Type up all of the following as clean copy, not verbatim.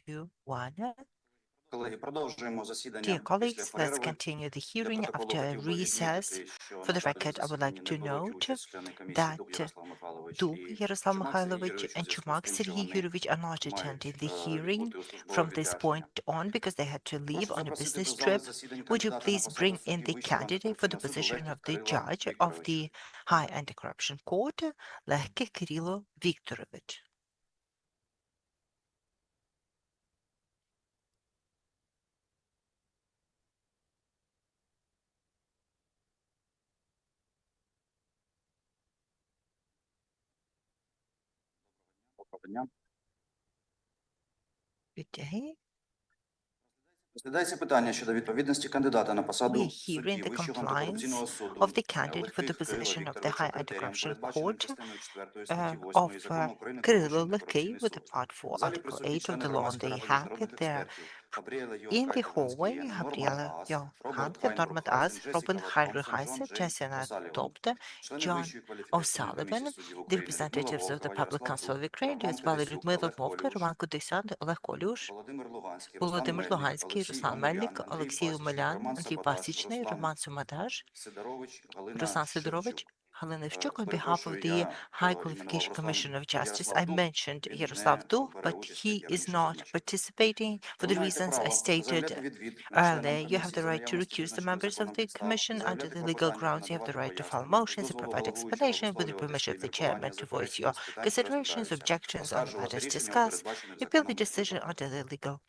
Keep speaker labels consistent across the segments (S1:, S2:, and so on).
S1: 2, 1.
S2: Колеги, продовжуємо засідання
S1: Dear
S2: після
S1: colleagues, let's
S2: перерви.
S1: continue the
S2: Для
S1: hearing
S2: протоколу
S1: after a
S2: хотів би
S1: recess.
S2: відмітити, що
S1: For
S2: на
S1: the
S2: датах
S1: record, I would like
S2: засідання не
S1: to
S2: беруть
S1: note
S2: участь члени комісії Дуб
S1: that
S2: Ярослав Михайлович
S1: Dub
S2: і
S1: Yaroslav
S2: Чумак Сергій
S1: Mikhailovich
S2: Юрійович у
S1: and
S2: зв'язку з
S1: Chumak
S2: тим, що
S1: Serhiy
S2: вони
S1: Yurovich are not attending
S2: мають
S1: the hearing
S2: відбути у службове
S1: from this
S2: відрядження.
S1: point on because they had to leave
S2: Прошу
S1: on a
S2: запросити
S1: business
S2: до зали
S1: trip.
S2: засідань
S1: Would you
S2: кандидата на
S1: please
S2: посаду
S1: bring in
S2: судді
S1: the
S2: Вищого
S1: candidate for the
S2: антикорупційного суду
S1: position of
S2: Лehkykh
S1: the
S2: Kyrylo
S1: judge of
S2: Вікторовича.
S1: the High Anti-Corruption Court, Lehkykh Kyrylo Viktorovich?
S2: Доброго дня.
S1: Good day.
S2: Розглядається питання щодо відповідності кандидата на
S1: We
S2: посаду
S1: are hearing
S2: судді
S1: the
S2: Вищого
S1: compliance
S2: антикорупційного суду
S1: of the candidate for the
S2: Лehkykh Kyrylo
S1: position of the
S2: Вікторовича
S1: High
S2: критеріям,
S1: Anti-Corruption
S2: передбаченим
S1: Court
S2: частиною 4 статті 8
S1: of
S2: Закону України про
S1: Kyrylo
S2: Вищий
S1: Lehkykh
S2: антикорупційний
S1: with the
S2: суд.
S1: Part 4,
S2: В залі
S1: Article
S2: присутні
S1: 8 of
S2: члени
S1: the law on
S2: громадської
S1: the
S2: ради
S1: Hague.
S2: міжнародних
S1: There
S2: експертів Габріела
S1: in the
S2: Йонкай-Таванський,
S1: hallway,
S2: Норман
S1: Gabriela
S2: Аас, Роберт
S1: Johanke, Norman As,
S2: Хайнбрук-Хайсен,
S1: Robin
S2: Джесіка Лав-Томпсон,
S1: Heiderheise,
S2: Джон Джей
S1: Jessena
S2: Осаліван,
S1: Topte,
S2: члени
S1: John
S2: Вищої кваліфікаційної комісії
S1: O'Sullivan,
S2: суддів
S1: the
S2: України Людмила
S1: representatives of the
S2: Вовкова,
S1: Public
S2: Ярослав
S1: Council of
S2: Дуб,
S1: Ukraine,
S2: Роман
S1: as well as
S2: Тересюк,
S1: Людмила
S2: Олег
S1: Вовка,
S2: Колюш,
S1: Роман Кудисан, Олег Колюш,
S2: Володимир Луганський, Руслан
S1: Володимир
S2: Мельник,
S1: Луганський,
S2: Олексій
S1: Руслан Мельник,
S2: Омелян, Андрій
S1: Олексій
S2: Пасічник,
S1: Омелян,
S2: Роман
S1: Андрій
S2: Сабадаш,
S1: Пасічний,
S2: Руслан
S1: Роман Сумадаш,
S2: Сидорович, Галина
S1: Руслан Сидорович,
S2: Шевчук.
S1: Helena Evchuk. On behalf of
S2: Перепрошую,
S1: the
S2: я
S1: High
S2: іменував
S1: Qualification Commission
S2: Руслан
S1: of Justice,
S2: Ярослав
S1: I
S2: Дуб,
S1: mentioned
S2: він
S1: Yaroslav
S2: не
S1: Dub,
S2: бере
S1: but
S2: участь, як
S1: he
S2: я
S1: is
S2: раніше
S1: not
S2: зазначив.
S1: participating for
S2: Ви
S1: the
S2: маєте
S1: reasons I
S2: право заявляти
S1: stated
S2: відвід членам
S1: earlier. You have
S2: комісії
S1: the
S2: за
S1: right to
S2: наявності
S1: recuse the
S2: визначених
S1: members of
S2: законом
S1: the
S2: підстав,
S1: Commission under
S2: заявляти
S1: the legal
S2: клопотання та
S1: grounds. You have the
S2: надавати
S1: right to file
S2: пояснення. Без
S1: motions to
S2: дозволу
S1: provide
S2: головуючого
S1: explanations with the
S2: висловлювати
S1: permission
S2: свої
S1: of the
S2: міркування,
S1: chairman to voice your
S2: заперечення з питань, що
S1: considerations,
S2: розглядаються,
S1: objections on the
S2: оскаржувати
S1: matters
S2: рішення у
S1: discussed.
S2: передбачених
S1: Appeal the
S2: законом
S1: decision
S2: строках.
S1: under the legal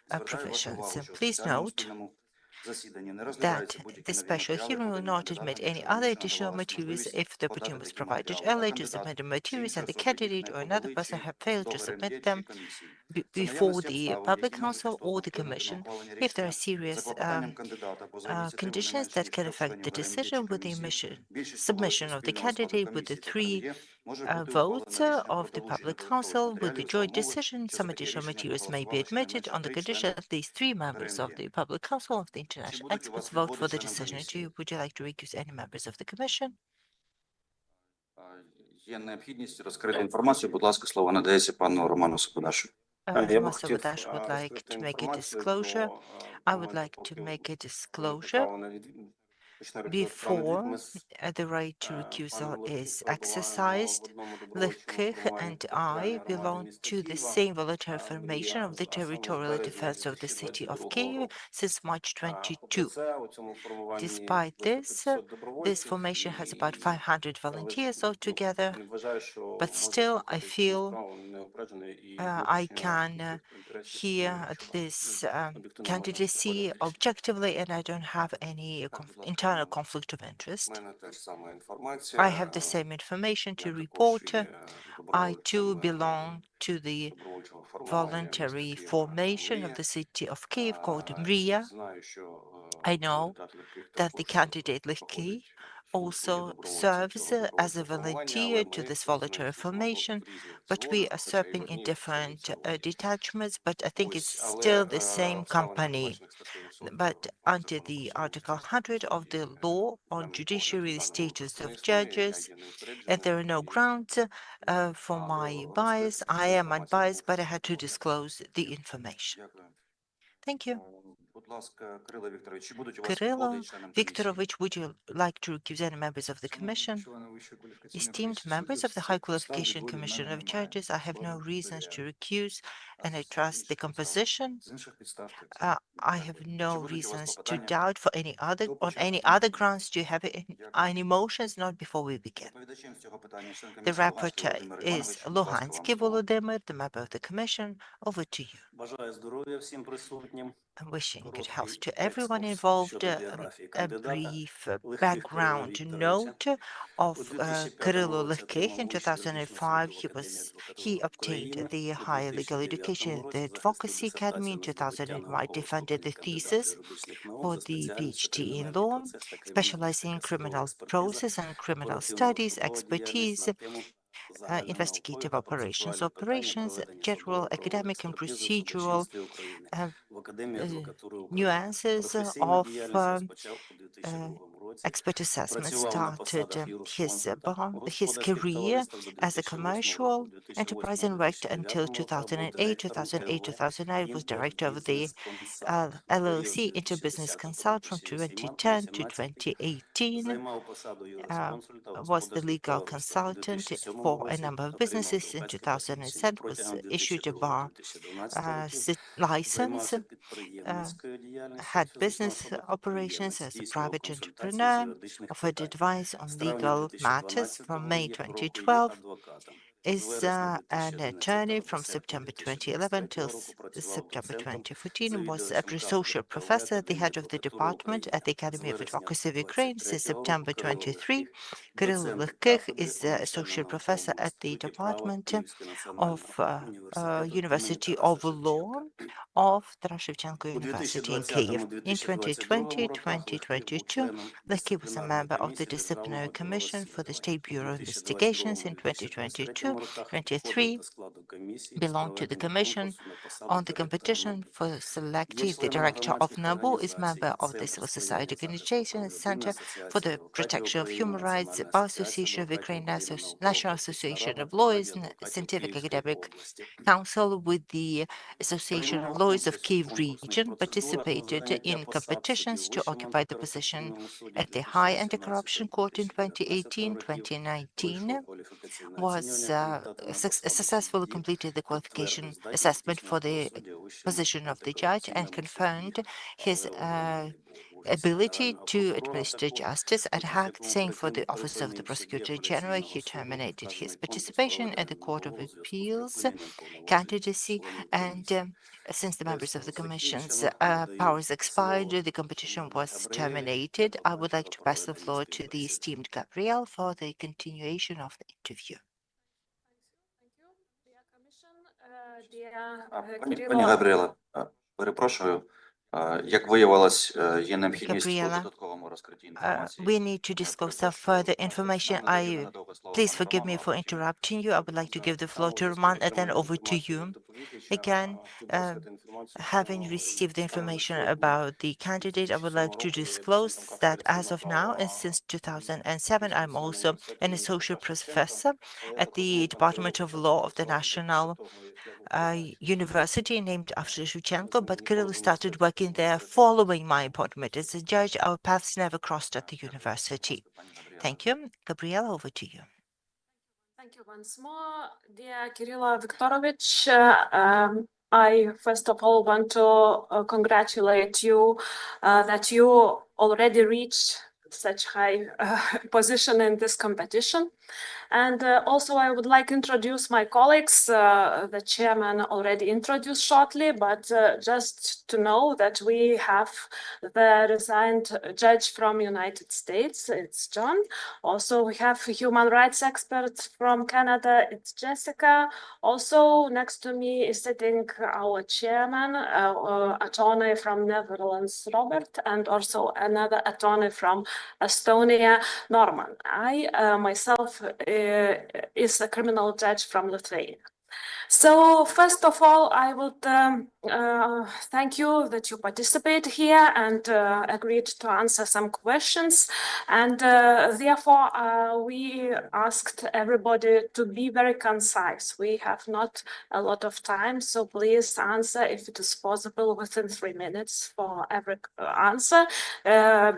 S2: Звертаю вашу
S1: provisions.
S2: увагу, що в
S1: Please
S2: спеціальному
S1: note
S2: спільному засіданні не розглядаються
S1: that
S2: будь-які
S1: the
S2: нові
S1: special
S2: матеріали,
S1: hearing will
S2: подані
S1: not admit
S2: кандидатом,
S1: any
S2: якщо
S1: other
S2: раніше
S1: additional
S2: надавалась
S1: materials
S2: можливість
S1: if the
S2: подати
S1: opportunity was
S2: такі
S1: provided
S2: матеріали, а
S1: earlier to
S2: кандидат
S1: submit the
S2: чи
S1: materials
S2: інші
S1: and the
S2: особи їх
S1: candidate
S2: не
S1: or another
S2: подали,
S1: person
S2: чи
S1: have failed to
S2: договори
S1: submit
S2: МЄ, чи
S1: them
S2: комісії. За
S1: before
S2: наявності
S1: the
S2: обставин,
S1: public
S2: які можуть
S1: council or
S2: істотно
S1: the
S2: вплинути на
S1: commission.
S2: ухвалення
S1: If there are
S2: рішення за
S1: serious
S2: клопотанням кандидата або за ініціативою не
S1: conditions
S2: менш
S1: that
S2: ніж
S1: can
S2: 3
S1: affect
S2: членів
S1: the
S2: ГРМЄ чи
S1: decision with the
S2: комісії, більшістю
S1: submission
S2: голосів
S1: of the
S2: спільного складу
S1: candidate with the
S2: комісії та
S1: three
S2: ГРМЄ може бути
S1: votes
S2: ухвалене рішення про
S1: of the
S2: долучення
S1: public
S2: додаткових
S1: council with the
S2: матеріалів за
S1: joint
S2: умови,
S1: decision,
S2: що за
S1: some
S2: таке
S1: additional
S2: рішення
S1: materials may be
S2: проголосували
S1: admitted
S2: щонайменше
S1: on the
S2: 3
S1: condition
S2: члени
S1: that these three members of
S2: ГРМЄ.
S1: the public council of the
S2: Чи
S1: international
S2: будуть у
S1: experts
S2: вас
S1: vote
S2: відводи
S1: for the
S2: членам
S1: decision.
S2: комісії?
S1: Would you like to recuse any members of the commission?
S2: Є необхідність розкрити інформацію. Будь ласка, слово надається пану Роману Сабадашу.
S3: Я би
S1: Roman
S3: хотів
S1: Savadash would like
S3: розкрити
S1: to make a
S3: інформацію
S1: disclosure.
S3: про
S1: I would
S3: момент,
S1: like to
S3: поки
S1: make a
S3: маєте
S1: disclosure
S3: право на відвід, почне розглядати право на відвід.
S1: before
S3: Ми з
S1: the right to
S3: паном
S1: recusal
S3: Легких
S1: is
S3: перебуваємо в
S1: exercised.
S3: одному добровольчому
S1: Lehkykh
S3: формуванні
S1: and I
S3: територіальної громади
S1: belong
S3: міста
S1: to the
S3: Києва.
S1: same voluntary
S3: Він
S1: formation
S3: є
S1: of the
S3: а саме з
S1: territorial
S3: березня
S1: defense of the city of
S3: 2022
S1: Kyiv
S3: року.
S1: since March
S3: Попри
S1: 22.
S3: це, у цьому формуванні
S1: Despite
S3: близько
S1: this,
S3: 500
S1: this
S3: добровольців
S1: formation has about
S3: і
S1: 500 volunteers altogether,
S3: вважаю, що
S1: but
S3: можна
S1: still I
S3: слухати цю
S1: feel
S3: справу неупереджено і
S1: I
S3: вибачення
S1: can
S3: інтересів
S1: hear
S3: головуючого.
S1: this
S3: Об'єктивного
S1: candidacy
S3: ухвалювати рішення.
S1: objectively, and I don't have any
S3: Так, будь ласка,
S1: internal conflict of interest.
S3: в мене теж сама
S1: I
S3: інформація.
S1: have the same information
S3: Я
S1: to
S3: також
S1: report.
S3: є
S1: I too
S3: добровольцем
S1: belong to the
S3: добровольчого формування міста
S1: voluntary
S3: Києва
S1: formation of
S3: «Мрія».
S1: the city of Kyiv called Mria.
S3: Знаю, що
S1: I know
S3: кандидат Легких
S1: that the
S3: також
S1: candidate Lehkykh
S3: проходить службу, є
S1: also
S3: добровольцем
S1: serves
S3: цього
S1: as a
S3: добровольчого формування,
S1: volunteer
S3: але
S1: to
S3: ми
S1: this
S3: працюємо
S1: voluntary
S3: служимо
S1: formation,
S3: в різних
S1: but we
S3: взводах,
S1: are
S3: хоча і в
S1: serving in
S3: одній
S1: different
S3: цивоті.
S1: detachments, but I think it's
S3: Ось, але
S1: still the same
S3: обставин,
S1: company.
S3: передбачених статтею 100
S1: But under
S3: закону про
S1: the
S3: судоустрій
S1: Article
S3: і статус
S1: 100 of the
S3: суддів,
S1: law on
S3: на мій погляд, в
S1: judiciary
S3: даному
S1: status
S3: випадку не
S1: of
S3: існує. Я
S1: judges,
S3: є
S1: and
S3: неупередженим
S1: there are no
S3: і
S1: grounds for my
S3: маю
S1: bias.
S3: розкрити
S1: I
S3: цю
S1: am
S3: інформацію з
S1: unbiased,
S3: двох
S1: but I had to
S3: поглядів.
S1: disclose the information.
S2: Дякую.
S1: Thank you.
S2: Будь ласка, Кирило Вікторович, чи будуть у вас відводи
S1: Kyrylo
S2: членам комісії?
S1: Viktorovich, would you like to recuse any members of the Commission? Esteemed members of the High Qualification Commission of Judges, I have no reasons to recuse, and I trust the composition. I have no
S2: Чи будуть у вас
S1: reasons to
S2: клопотання?
S1: doubt for any other on any other grounds. Do you have any motions? Not before we begin.
S2: Доповідачем з цього питання член
S1: The
S2: комісії Луганський
S1: rapporteur
S2: Володимир
S1: is
S2: Іванович. Будь ласка, вам
S1: Luhansky
S2: слово.
S1: Volodymyr, the member of the Commission. Over to you.
S3: Бажаю здоров'я всім присутнім.
S1: I'm wishing good health
S3: Короткий
S1: to everyone
S3: екскурс
S1: involved.
S3: щодо біографії
S1: A
S3: кандидата
S1: brief
S3: Легких Кирила
S1: background
S3: Вікторовича.
S1: note of
S3: У 2005
S1: Kyrylo
S3: році
S1: Lehkykh.
S3: отримав
S1: In
S3: вищу юридичну освіту
S1: 2005,
S3: в Академії
S1: he
S3: адвокатури
S1: obtained
S3: України.
S1: the
S3: У
S1: higher legal
S3: 2009
S1: education at the
S3: році захистив
S1: Advocacy Academy.
S3: дисертацію
S1: In
S3: на здобуття
S1: 2008, I
S3: наукового
S1: defended
S3: ступеня
S1: the
S3: кандидата
S1: thesis
S3: юридичних наук
S1: for
S3: за
S1: the
S3: спеціальністю
S1: PhD in
S3: кримінальний
S1: law,
S3: процес та керівництво,
S1: specializing in
S3: таке судова
S1: criminal
S3: експертиза,
S1: process and criminal studies,
S3: оперативно-розшукова діяльність на
S1: expertise,
S3: тему загальної наукові
S1: investigative
S3: та
S1: operations,
S3: процесуальні питання
S1: operations,
S3: проведення
S1: general
S3: судово-правової
S1: academic and
S3: експертизи в
S1: procedural
S3: судочинстві України
S1: uh,
S3: в Академії адвокатури України.
S1: nuances
S3: Професійну
S1: of
S3: діяльність розпочав у
S1: uh,
S3: 2002 році
S1: expert assessment started his career as a commercial enterprise and worked until 2008. 2009 was director of the LLC Interbusiness Consult from 2010 to 2018. Was the legal consultant for a number of businesses. In 2007 was issued a bar license, had business operations as a private entrepreneur, offered advice on legal matters from May 2012, is an attorney from September 2011 till September 2014, was a social professor, the head of the department at the Academy of Advocacy of Ukraine since September 23. Kyrylo Lehkykh is an associate professor at the Department of University of Law of Taras Shevchenko University in Kyiv. In 2020-2022, Lehkykh was a member of the Disciplinary Commission for the State Bureau of Investigations. In 2022-23, belonged to the Commission on the Competition for selecting the director of NABU, is member of the Civil Society Organization Center for the Protection of Human Rights, Bar Association of Ukraine, National Association of Lawyers, and Scientific Academic Council with the Association of Lawyers of Kyiv region, participated in competitions to occupy the position at the High Anti-Corruption Court in 2018-2019, was successfully completed the qualification assessment for the position of the judge and confirmed his ability to administer justice. At saying for the office of the Prosecutor General, he terminated his participation at the Court of Appeals candidacy, and since the members of the Commission's powers expired, the competition was terminated. I would like to pass the floor to the esteemed Gabriel for the continuation of the interview.
S2: Пані Габріела, перепрошую, як виявилось, є необхідність у
S1: Gabriela,
S2: додатковому розкритті інформації.
S1: we need to discuss some further information. Please forgive me for interrupting you. I would like to give the floor to Roman and then over to you. Again, having received the information about the candidate, I would like to disclose that as of now, and since 2007, I'm also an associate professor at the Department of Law of the National University named after Shevchenko, but Kyrylo started working there following my appointment as a judge. Our paths never crossed at the university. Thank you. Gabriela, over to you.
S3: Thank you once more, dear Kyrylo Viktorovich. I first of all want to congratulate you that you already reached such high position in this competition. And also I would like to introduce my colleagues. The chairman already introduced shortly, but just to know that we have the resigned judge from United States, it's John. Also we have human rights experts from Canada, it's Jessica. Also next to me is sitting our chairman, attorney from Netherlands, Robert, and also another attorney from Estonia, Norman. I myself is a criminal judge from Lithuania. So first of all, I would thank you that you participate here and agreed to answer some questions. And therefore, we asked everybody to be very concise. We have not a lot of time, so please answer if it is possible within 3 minutes for every answer,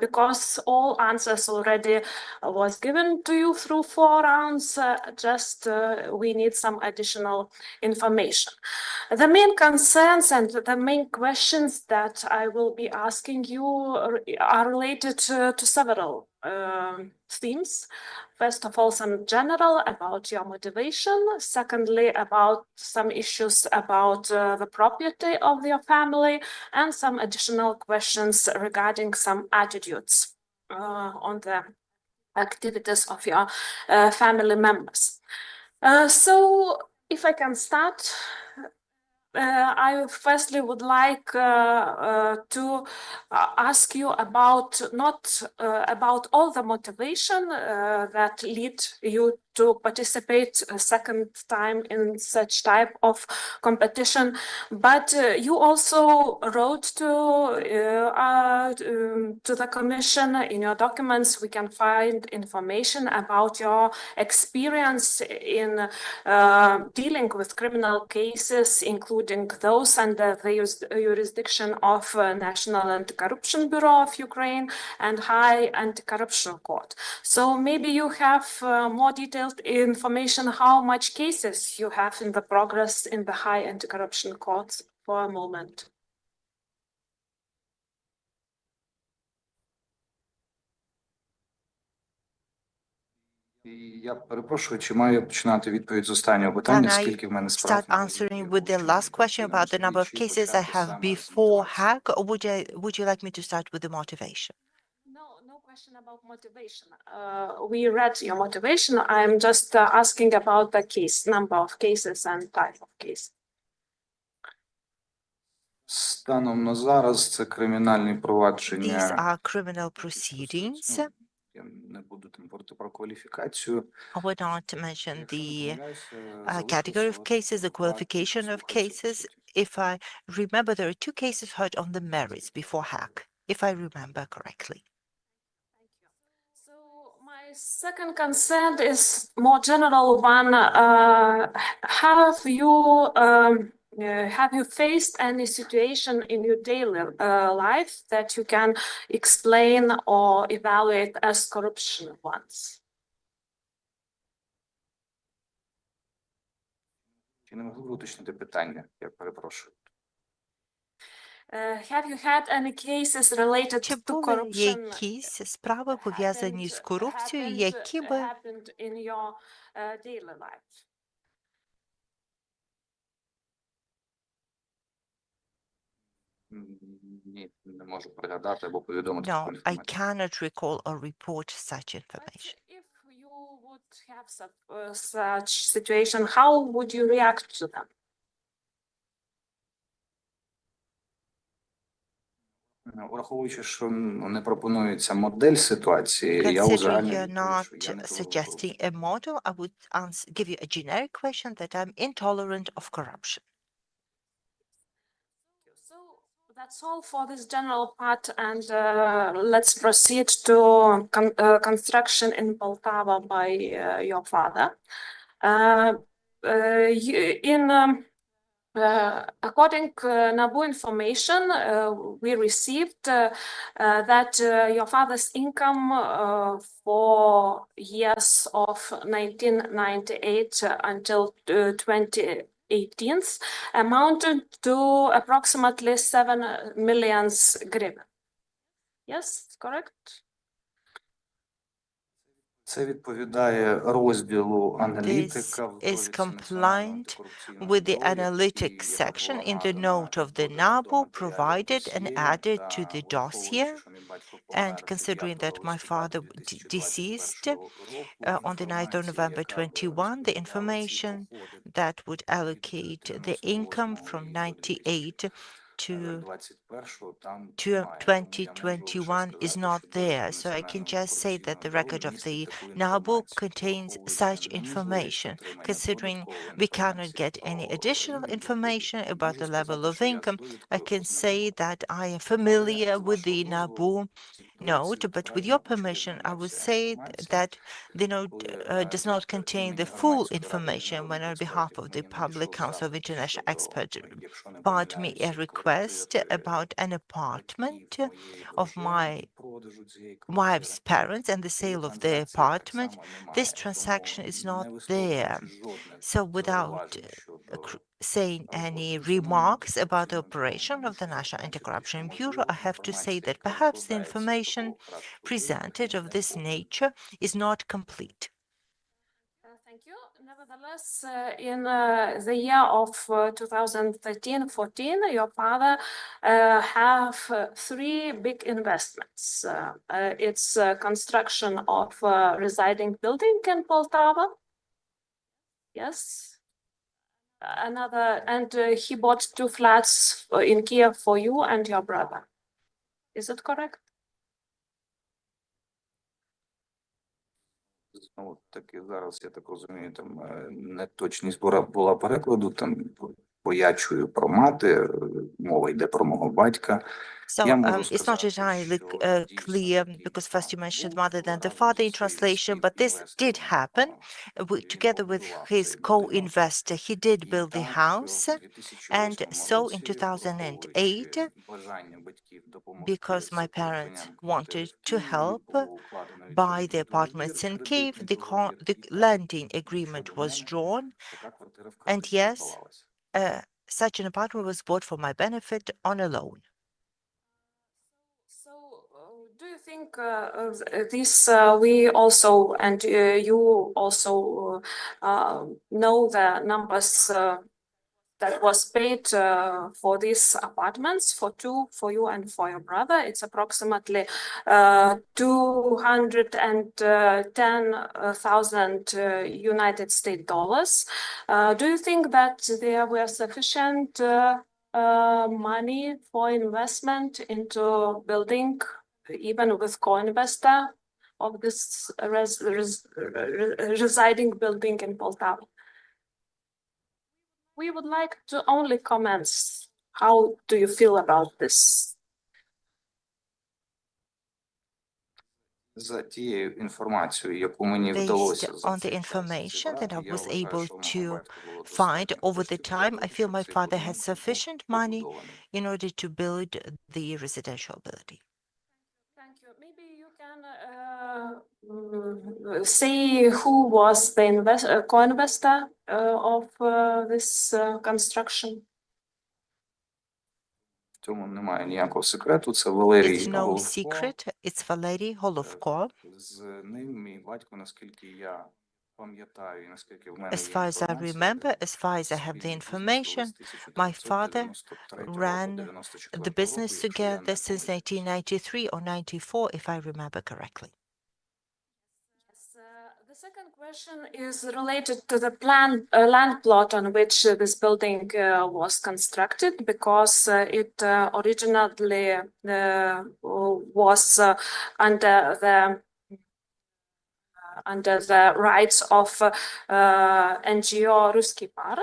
S3: because all answers already was given to you through 4 rounds. Just we need some additional information. The main concerns and the main questions that I will be asking you are related to several themes. First of all, some general about your motivation. Secondly, about some issues about the property of your family, and some additional questions regarding some attitudes on the activities of your family members. So if I can start, I firstly would like to ask you about not about all the motivation that lead you to participate a second time in such type of competition. But you also wrote to the Commission. In your documents, we can find information about your experience in dealing with criminal cases, including those under the jurisdiction of National Anti-Corruption Bureau of Ukraine and High Anti-Corruption Court. So maybe you have more detailed information how much cases you have in the progress in the High Anti-Corruption Court for a moment.
S4: Я перепрошую, чи маю я починати відповідь з останнього
S1: Can
S4: питання,
S1: I
S4: скільки в мене справ
S1: start answering with the last question about the number of cases I have before hack, or would you like me to start with the motivation?
S3: No question about motivation. We read your motivation. I'm just asking about the case, number of cases and type of case.
S4: Станом на зараз це кримінальні
S1: These
S4: провадження.
S1: are criminal proceedings.
S4: Я не буду там говорити про кваліфікацію.
S1: I would not mention
S4: Якщо не
S1: the
S4: помиляюся,
S1: category of
S4: залишилося
S1: cases, the
S4: 22
S1: qualification of cases.
S4: слухачів.
S1: If I remember, there are 2 cases heard on the merits before hack, if I remember correctly.
S3: So my second concern is more general one. Have you faced any situation in your daily life that you can explain or evaluate as corruption ones?
S4: Чи не могли б уточнити питання? Я перепрошую.
S3: Have you had any cases related
S1: Чи
S3: to
S1: були
S3: corruption
S1: якісь справи пов'язані з корупцією, які би
S3: happened in your daily life?
S4: Ні, не можу пригадати або повідомити
S1: No,
S4: таку
S1: I
S4: інформацію.
S1: cannot recall or report such information.
S3: But if you would have such situation, how would you react to them?
S4: Враховуючи, що не пропонується модель ситуації, я
S1: Considering
S4: узагальню
S1: you're
S4: відповідь, що я
S1: not
S4: не толерую
S1: suggesting a model, I would give you a generic question that I'm intolerant of corruption.
S3: So that's all for this general part, and let's proceed to construction in Poltava by your father. According to NABU information, we received that your father's income for years of 1998 until 2018 amounted to approximately 7 million hryvnia. Yes, correct?
S4: Це відповідає розділу
S1: This
S4: аналітика в
S1: is
S4: довідці Національного
S1: compliant
S4: антикорупційного
S1: with the
S4: бюро,
S1: analytics
S4: який є
S1: section in the
S4: правового
S1: note of the
S4: нагляду
S1: NABU
S4: до
S1: provided and
S4: матеріалів
S1: added
S4: досьє,
S1: to the
S4: та враховуючи,
S1: dossier.
S4: що мій батько
S1: And
S4: помер
S1: considering
S4: 9
S1: that my
S4: листопада
S1: father deceased
S4: 2021 року,
S1: on the 9th of
S4: інформація,
S1: November
S4: яка би
S1: 21, the
S4: розподіляла ці
S1: information
S4: доходи
S1: that would
S4: від
S1: allocate the
S4: 13
S1: income
S4: лютого
S1: from
S4: і до
S1: 98 to
S4: 2021 там
S1: to
S4: немає. Тому я можу лише
S1: 2021 is
S4: сказати,
S1: not
S4: що
S1: there.
S4: довідка
S1: So I can
S4: Національного
S1: just say that the
S4: антикорупційного бюро
S1: record of
S4: містить
S1: the
S4: таку
S1: NABU
S4: інформацію.
S1: contains
S4: Враховуючи
S1: such
S4: неможливість
S1: information.
S4: отримання
S1: Considering
S4: додаткової
S1: we cannot
S4: інформації
S1: get any
S4: про
S1: additional
S4: рівень
S1: information
S4: доходів,
S1: about
S4: можу
S1: the level
S4: сказати,
S1: of
S4: що я з
S1: income, I
S4: довідкою
S1: can say
S4: ознайомлений.
S1: that I am
S4: Але
S1: familiar
S4: з
S1: with the
S4: вашого дозволу,
S1: NABU
S4: з
S1: note, but with your permission, I would say that the note does not contain the full information when on behalf of the Public Council of International Experts brought me a request about an apartment of my wife's parents and the sale of the apartment. This transaction is not there. So without saying any remarks about the operation of the National Anti-Corruption Bureau, I have to say that perhaps the information presented of this nature is not complete.
S3: Thank you. Nevertheless, in the year of 2013-14, your father have 3 big investments. It's construction of residing building in Poltava. Yes. Another, and he bought 2 flats in Kiev for you and your brother. Is it correct?
S4: Знову таки зараз, я так розумію, там неточність була перекладу, там, бо я чую про мати, мова йде про мого батька.
S1: So
S4: Я можу
S1: it's not
S4: сказати,
S1: entirely
S4: що дійсно
S1: clear
S4: такий
S1: because first you
S4: випадок
S1: mentioned
S4: був
S1: mother than the
S4: разом
S1: father in
S4: зі своїм
S1: translation, but this did happen. Together with
S4: побудував
S1: his
S4: цей будинок.
S1: co-investor, he did
S4: І
S1: build the
S4: так,
S1: house.
S4: в 2008
S1: And so in
S4: році,
S1: 2008,
S4: враховуючи бажання батьків допомогти
S1: because
S4: з
S1: my parents
S4: придбанням квартири
S1: wanted
S4: в
S1: to
S4: Києві,
S1: help
S4: було укладено
S1: buy the
S4: відповідний
S1: apartments
S4: договір,
S1: in Kyiv,
S4: кредитний
S1: the
S4: договір,
S1: the
S4: і так,
S1: lending agreement
S4: щодо
S1: was
S4: мене
S1: drawn.
S4: така квартира в
S1: And
S4: кредит
S1: yes,
S4: придбавалася.
S1: such an apartment was bought for my benefit on a loan.
S3: So, do you think this we also and you also know the numbers that was paid for these apartments for you and for your brother? It's approximately 210,000 United States dollars. Do you think that there were sufficient money for investment into building, even with co-investor of this residing building in Poltava? We would like to only comments. How do you feel about this?
S4: За тією інформацією, яку мені
S1: Based
S4: вдалося за
S1: on the
S4: цей час
S1: information that I
S4: зібрати, я
S1: was
S4: вважаю,
S1: able
S4: що у мого
S1: to
S4: батька було
S1: find
S4: достатньо
S1: over the
S4: коштів для
S1: time, I
S4: того,
S1: feel
S4: щоб
S1: my
S4: цей
S1: father had
S4: будинок був
S1: sufficient money
S4: побудований.
S1: in order to build the residential building.
S3: Thank you. Maybe you can say who was the co-investor of this construction?
S4: В цьому немає ніякого секрету. Це Валерій
S1: It's no
S4: Головко.
S1: secret. It's Valery Holovko.
S4: З ним мій батько, наскільки я пам'ятаю, і наскільки в мене
S1: As
S4: є
S1: far as I
S4: інформація,
S1: remember, as far as I have the
S4: спільний бізнес вели
S1: information,
S4: з
S1: my father
S4: 1993 по
S1: ran
S4: 94
S1: the
S4: року,
S1: business
S4: якщо я
S1: together
S4: не
S1: since
S4: помиляюсь.
S1: 1993 or 94, if I remember correctly.
S3: Yes, the second question is related to the land plot on which this building was constructed, because it originally was under the rights of NGO Ruski Par.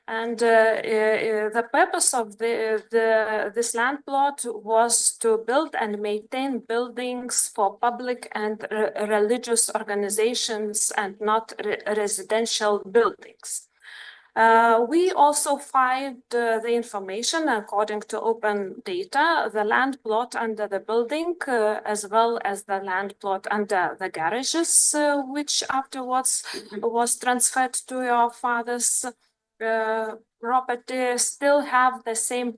S3: And the purpose of this land plot was to build and maintain buildings for public and religious organizations and not residential buildings. We also find the information according to open data, the land plot under the building, as well as the land plot under the garages, which afterwards was transferred to your father's property, still have the same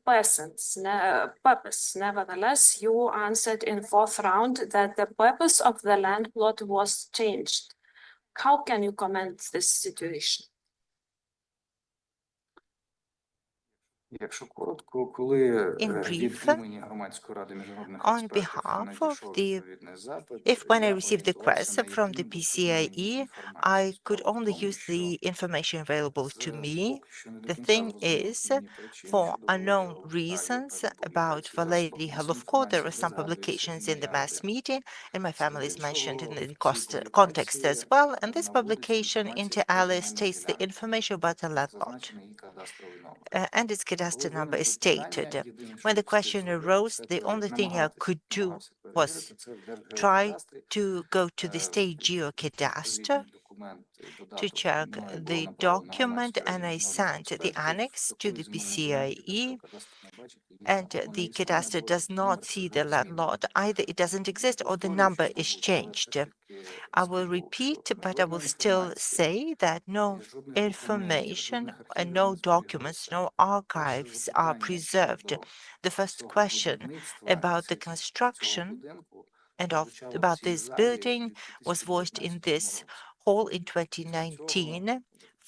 S3: purpose. Nevertheless, you answered in fourth round that the purpose of the land plot was changed. How can you comment this situation?
S4: Якщо коротко, коли
S1: In
S4: від
S1: brief,
S4: імені Громадської ради міжнародних
S1: on
S4: експертів
S1: behalf of
S4: надійшов
S1: the
S4: відповідний запит,
S1: If when I
S4: я
S1: received the
S4: орієнтувався
S1: request
S4: на
S1: from the
S4: єдину доступну мені
S1: PCIe,
S4: інформацію.
S1: I could
S4: Справа в
S1: only
S4: тому,
S1: use
S4: що
S1: the information available to
S4: з
S1: me.
S4: поки що не до
S1: The
S4: кінця
S1: thing
S4: зрозумілих
S1: is,
S4: мені причин
S1: for
S4: щодо
S1: unknown
S4: Валерія
S1: reasons
S4: певні
S1: about
S4: публікації в засобах
S1: Valery
S4: масової
S1: Holovko, there
S4: інформації
S1: are some
S4: згадуються
S1: publications
S4: ім'я
S1: in the
S4: і
S1: mass
S4: адреса.
S1: media, and my family is mentioned in
S4: Здебільшого
S1: the
S4: в цій
S1: context as
S4: публікації
S1: well. And this
S4: наводиться
S1: publication,
S4: інформація
S1: inter
S4: про
S1: alia,
S4: земельну
S1: states the
S4: ділянку,
S1: information about the land plot,
S4: зазначений її кадастровий номер.
S1: and its
S4: Коли
S1: cadastre number is
S4: виникло питання,
S1: stated.
S4: єдине, що
S1: When
S4: я
S1: the
S4: встиг
S1: question
S4: зробити,
S1: arose,
S4: це
S1: the only thing I could do
S4: намагався
S1: was
S4: перевірити це в
S1: try
S4: Держгеокадастрі.
S1: to go to the state geocadastre
S4: Відповідний документ і
S1: to
S4: додаток
S1: check
S4: мною було
S1: the
S4: направлено
S1: document,
S4: Громадській
S1: and
S4: раді
S1: I
S4: міжнародних
S1: sent the
S4: експертів.
S1: annex to
S4: Такої
S1: the
S4: земельної ділянки
S1: PCIe,
S4: Держгеокадастр не бачить, її
S1: and
S4: там
S1: the
S4: зареєстрована,
S1: cadastre
S4: бо
S1: does not
S4: номер
S1: see the
S4: був
S1: land
S4: змінений.
S1: lot. Either it doesn't exist or the
S4: Повторюючи,
S1: number is
S4: мабуть, але все
S1: changed.
S4: ж таки
S1: I will
S4: скажу,
S1: repeat,
S4: що
S1: but I will
S4: жодної
S1: still
S4: інформації,
S1: say that no
S4: жодних документів,
S1: information
S4: жодних
S1: and
S4: архівів
S1: no
S4: не
S1: documents,
S4: зберіглося.
S1: no
S4: Перше
S1: archives are
S4: запитання
S1: preserved.
S4: щодо
S1: The first
S4: цього
S1: question
S4: будівництва
S1: about the
S4: цього
S1: construction
S4: будинку
S1: and
S4: прозвучало в
S1: about
S4: цій
S1: this
S4: залі
S1: building
S4: у
S1: was voiced in
S4: 2019
S1: this
S4: році.
S1: hall in
S4: Після цього
S1: 2019.
S4: я,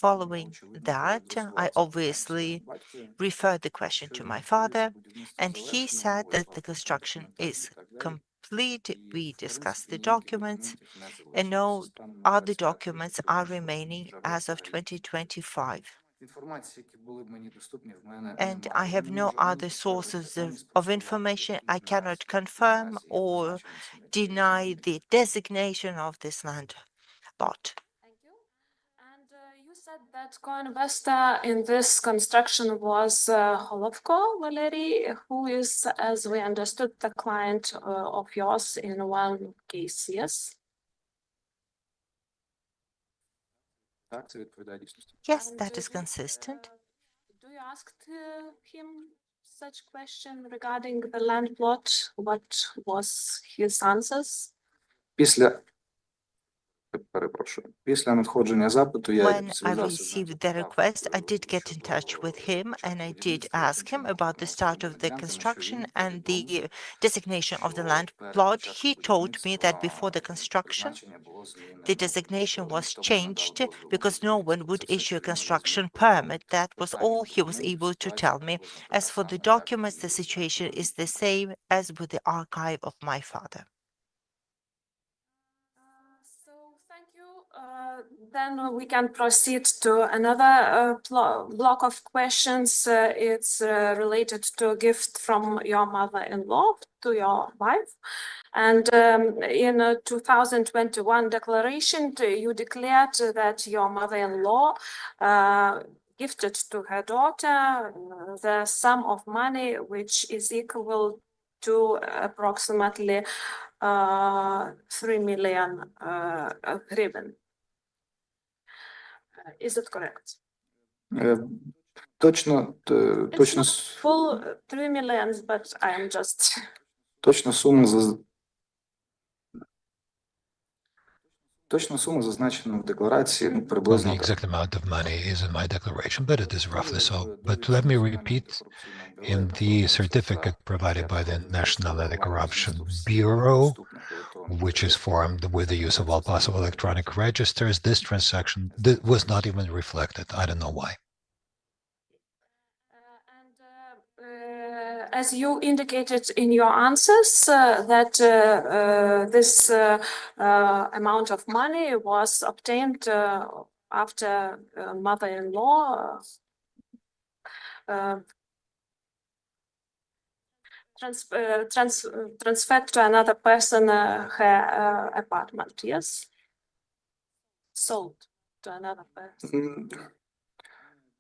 S1: Following
S4: очевидно,
S1: that, I
S4: переадресував це питання
S1: obviously
S4: своєму батькові.
S1: referred the question to my father,
S4: Будівництво
S1: and he
S4: завершено,
S1: said that
S4: вислав
S1: the construction is
S4: документацію і так далі.
S1: complete.
S4: І,
S1: We
S4: в
S1: discussed the
S4: принципі, ніяких
S1: documents,
S4: документів не
S1: and no
S4: залишилося. Станом на
S1: other
S4: 25
S1: documents
S4: лютого
S1: are
S4: 26
S1: remaining
S4: держава
S1: as of
S4: взагалі
S1: 2025.
S4: інформації, які були б мені доступні, в мене
S1: And I
S4: немає. Я
S1: have
S4: не
S1: no
S4: можу ані
S1: other
S4: підтвердити,
S1: sources
S4: ані
S1: of
S4: спростувати
S1: information. I
S4: наразі,
S1: cannot confirm
S4: наразі є
S1: or
S4: призначення цієї
S1: deny
S4: земельної
S1: the designation of this land lot.
S3: Thank you. And you said that co-investor in this construction was Holovko Valery, who is, as we understood, the client of yours in one case, yes?
S4: Так, це відповідає дійсності.
S1: Yes,
S3: And,
S1: that is consistent.
S3: Do you ask him such question regarding the land plot? What was his answers?
S4: Після надходження запиту я
S1: When I
S4: зв'язався з ним,
S1: received the request, I did get in touch with him and I did ask him about the start of the construction and the designation of the land plot. He told me that before the construction, the designation was changed because no one would issue a construction permit. That was all he was able to tell me. As for the documents, the situation is the same as with the archive of my father.
S3: So thank you. Then we can proceed to another block of questions. It's related to a gift from your mother-in-law to your wife. And in a 2021 declaration, you declared that your mother-in-law gifted to her daughter the sum of money which is equal to approximately 3 million hryvnia. Is it correct?
S4: Точно,
S3: It's
S4: точно,
S3: not full 3 millions, but I am just
S4: точна сума точна сума зазначена в декларації,
S5: Well, the
S4: приблизно
S5: exact amount of money is in my declaration, but it is roughly so. But let me repeat, in the certificate provided by the National Anti-Corruption Bureau, which is formed with the use of all possible electronic registers, this transaction was not even reflected. I don't know why.
S3: as you indicated in your answers, that this amount of money was obtained after mother-in-law transferred to another person her apartment, yes? Sold to another person.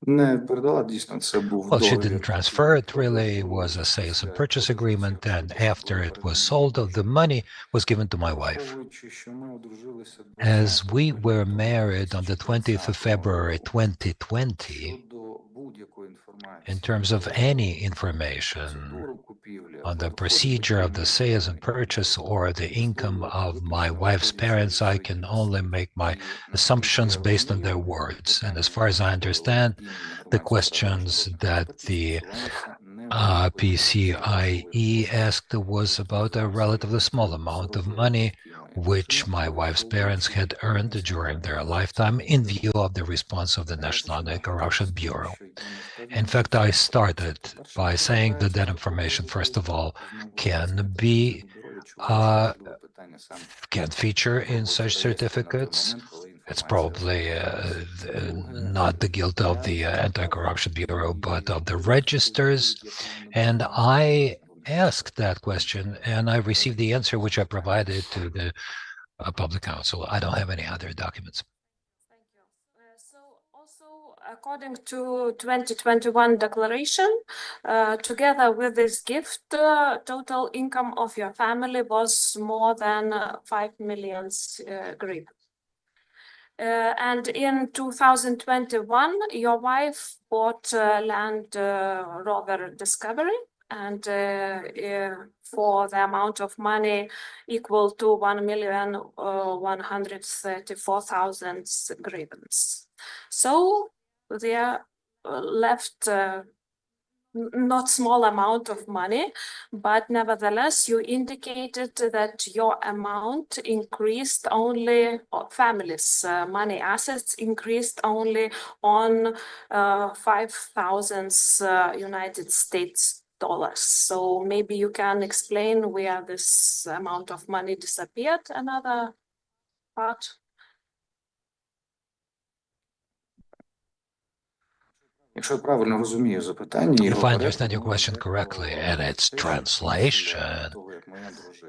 S4: не передала, дійсно, це був
S5: Well, she
S4: договір.
S5: didn't transfer it really. It was a sales and purchase agreement. And after it was sold, the money was given to my wife.
S4: Враховуючи, що ми одружилися
S5: As we were married on the 20th of February 2020,
S4: щодо будь-якої інформації
S5: in terms of any information
S4: процедуру купівлі
S5: on the
S4: або
S5: procedure of the sales and purchase or the income of my wife's parents, I can only make my assumptions based on their words. And as far as I understand, the questions that the PCIe asked was about a relatively small amount of money which my wife's parents had earned during their lifetime in view of the response of the National Anti-Corruption Bureau. In fact, I started by saying that that information, first of all, can feature in such certificates. It's probably not the guilt of the Anti-Corruption Bureau, but of the registers. And I asked that question, and I received the answer which I provided to the public counsel. I don't have any other documents.
S3: Thank you. So also, according to 2021 declaration, together with this gift, total income of your family was more than 5 million hryvnia. And in 2021, your wife bought Land Rover Discovery, and for the amount of money equal to 1,134,000 hryvnia. So there left not small amount of money, but nevertheless, you indicated that your amount increased only, family's money assets increased only on 5,000 United States dollars. So maybe you can explain where this amount of money disappeared, another part?
S4: Якщо я правильно розумію запитання,
S5: If I understand your question correctly and its translation,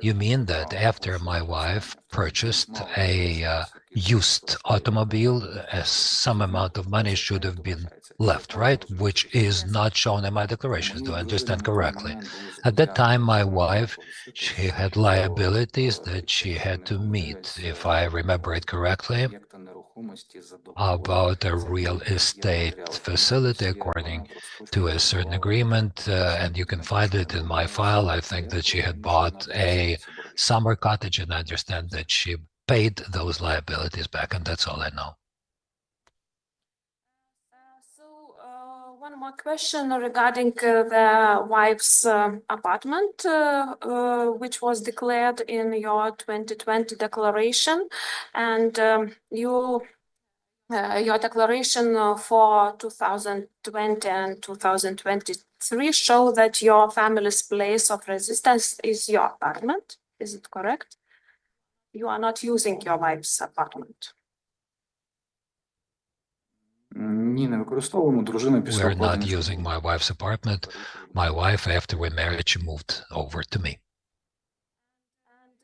S5: you mean that after my wife purchased a used automobile, some amount of money should have been left, right? Which is not shown in my declarations. Do I understand correctly? At that time, my wife, she had liabilities that she had to meet, if I remember it correctly, about a real estate facility according to a certain agreement, and you can find it in my file. I think that she had bought a summer cottage, and I understand that she paid those liabilities back, and that's all I know.
S3: One more question regarding the wife's apartment, which was declared in your 2020 declaration, and your declaration for 2020 and 2023 show that your family's place of residence is your apartment. Is it correct? You are not using your wife's apartment.
S4: Ні, не використовуємо. Дружина після
S5: We're not
S4: укладення
S5: using my wife's apartment. My wife, after we married, she moved over to me.
S3: And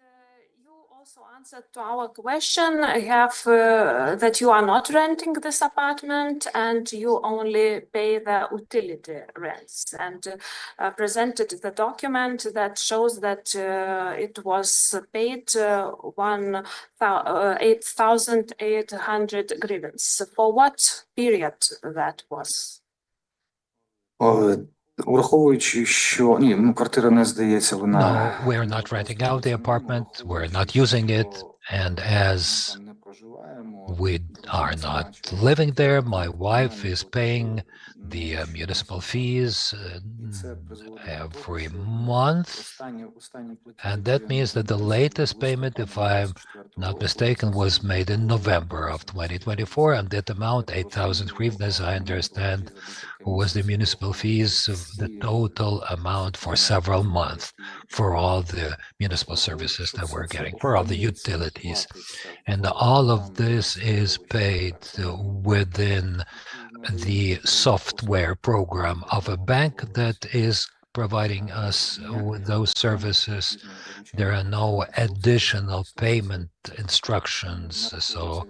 S3: you also answered to our question, that you are not renting this apartment and you only pay the utility rents, and presented the document that shows that it was paid 8,800 hryvnias. For what period that was?
S4: Враховуючи, що ні, квартира не здається, вона
S5: No, we're not renting out the apartment. We're not using it. And as we are not living there, my wife is paying the municipal fees every month. And that means that the latest payment, if I'm not mistaken, was made in November of 2024. And that amount, 8,000 hryvnias, I understand, was the municipal fees of the total amount for several months for all the municipal services that we're getting, for all the utilities. And all of this is paid within the software program of a bank that is providing us with those services. There are no additional payment instructions. So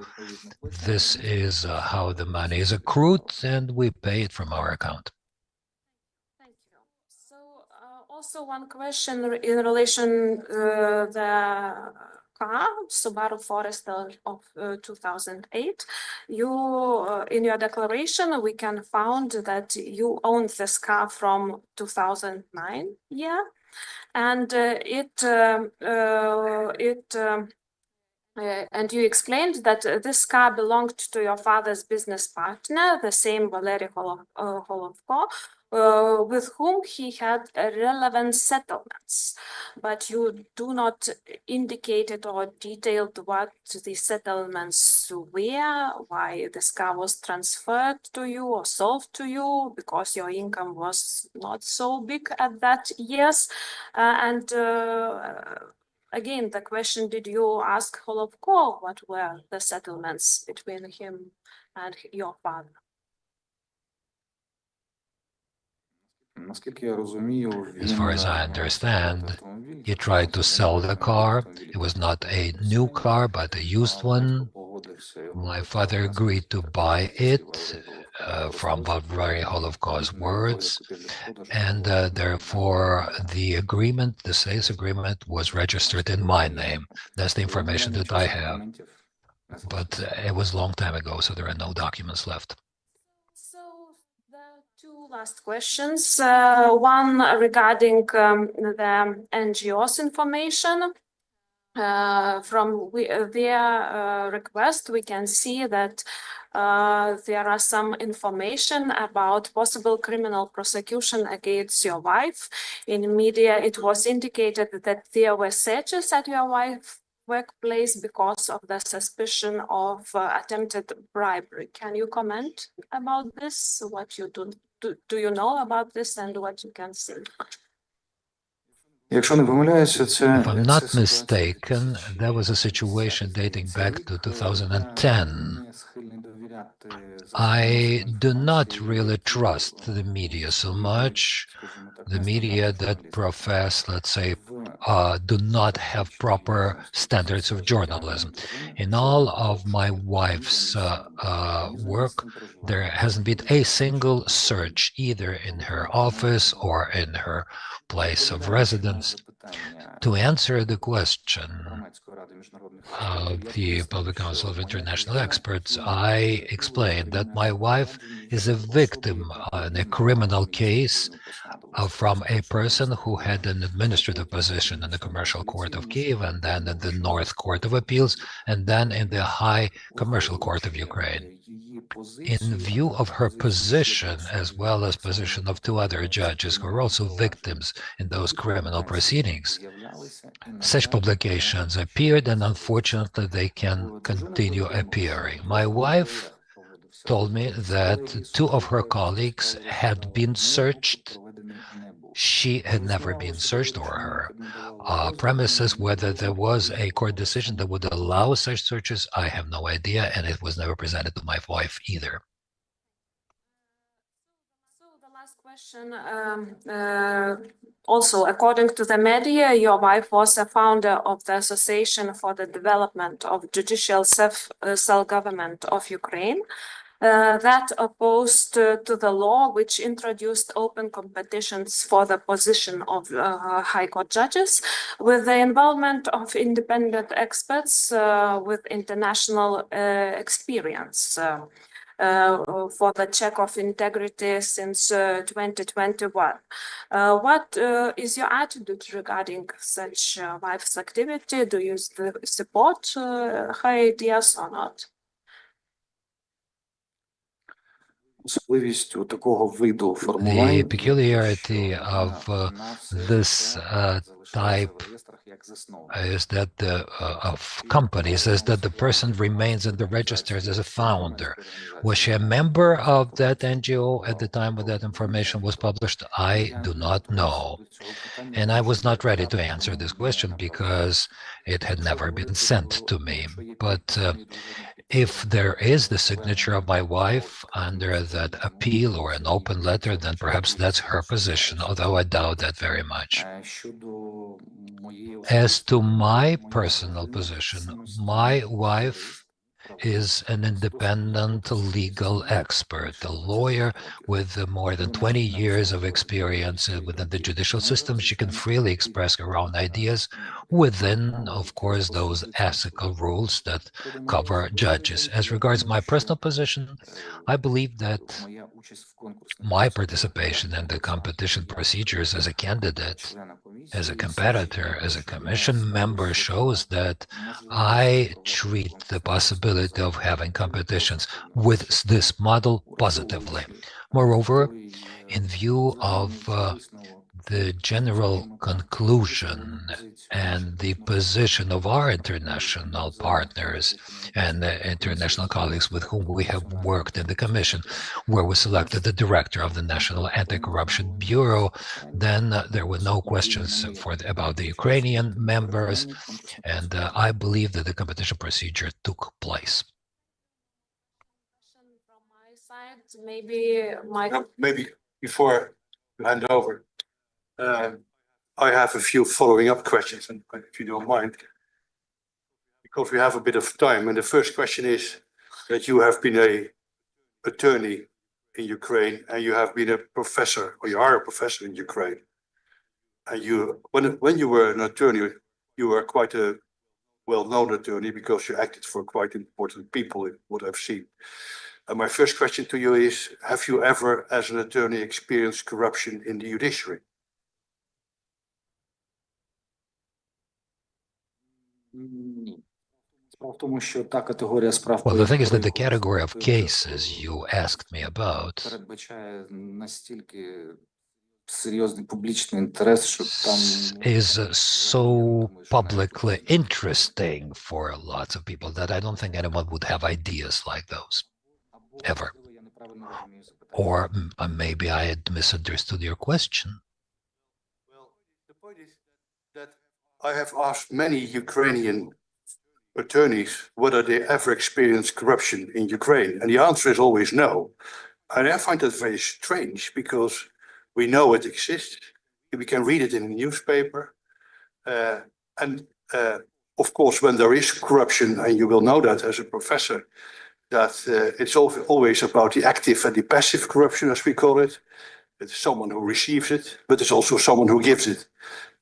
S5: this is how the money is accrued, and we pay it from our account.
S3: Thank you. So also one question in relation the car, Subaru Forester of 2008. You, in your declaration, we can found that you owned this car from 2009, yeah, and and you explained that this car belonged to your father's business partner, the same Valery Holovko, with whom he had relevant settlements, but you do not indicate it or detailed what the settlements were, why this car was transferred to you or sold to you, because your income was not so big at that years, and again, the question, did you ask Holovko what were the settlements between him and your father?
S5: As far as I understand, he tried to sell the car. It was not a new car, but a used one. My father agreed to buy it from Valery Holovko's words, and therefore the agreement, the sales agreement, was registered in my name. That's the information that I have. But it was a long time ago, so there are no documents left.
S3: So the two last questions. One regarding the NGO's information. From their request, we can see that there are some information about possible criminal prosecution against your wife. In media, it was indicated that there were searches at your wife's workplace because of the suspicion of attempted bribery. Can you comment about this? What you do you know about this and what you can see?
S5: If I'm not mistaken, that was a situation dating back to 2010. I do not really trust the media so much, the media that profess, let's say, do not have proper standards of journalism. In all of my wife's work, there hasn't been a single search either in her office or in her place of residence. To answer the question of the Public Council of International Experts, I explained that my wife is a victim in a criminal case from a person who had an administrative position in the Commercial Court of Kiev, and then in the North Court of Appeals, and then in the High Commercial Court of Ukraine. In view of her position, as well as position of two other judges who are also victims in those criminal proceedings, such publications appeared, and unfortunately they can continue appearing. My wife told me that two of her colleagues had been searched. She had never been searched, or her premises. Whether there was a court decision that would allow such searches, I have no idea, and it was never presented to my wife either.
S3: So the last question, also according to the media, your wife was a founder of the Association for the Development of Judicial Self-Government of Ukraine. That opposed to the law which introduced open competitions for the position of High Court judges, with the involvement of independent experts with international experience for the check of integrity since 2021. What is your attitude regarding such wife's activity? Do you support her ideas or not?
S5: The peculiarity of this type is that of companies is that the person remains in the registers as a founder. Was she a member of that NGO at the time when that information was published? I do not know. And I was not ready to answer this question because it had never been sent to me. But if there is the signature of my wife under that appeal or an open letter, then perhaps that's her position, although I doubt that very much. As to my personal position, my wife is an independent legal expert, a lawyer with more than 20 years of experience within the judicial system. She can freely express her own ideas within, of course, those ethical rules that cover judges. As regards my personal position, I believe that my participation in the competition procedures as a candidate, as a competitor, as a commission member shows that I treat the possibility of having competitions with this model positively. Moreover, in view of the general conclusion and the position of our international partners and international colleagues with whom we have worked in the Commission, where we selected the director of the National Anti-Corruption Bureau, then there were no questions about the Ukrainian members, and I believe that the competition procedure took place.
S3: From my side, maybe
S6: before you hand over, I have a few following up questions, if you don't mind, because we have a bit of time. And the first question is that you have been an attorney in Ukraine, and you have been a professor, or you are a professor in Ukraine. And when you were an attorney, you were quite a well-known attorney because you acted for quite important people, in what I've seen. And my first question to you is, have you ever, as an attorney, experienced corruption in the judiciary?
S5: Well, the thing is that the category of cases you asked me about is so publicly interesting for lots of people that I don't think anyone would have ideas like those, ever. Or maybe I had misunderstood your question.
S6: Well, the point is that I have asked many Ukrainian attorneys whether they ever experienced corruption in Ukraine, and the answer is always no. And I find that very strange because we know it exists. We can read it in the newspaper. And of course, when there is corruption, and you will know that as a professor, that it's always about the active and the passive corruption, as we call it. It's someone who receives it, but it's also someone who gives it.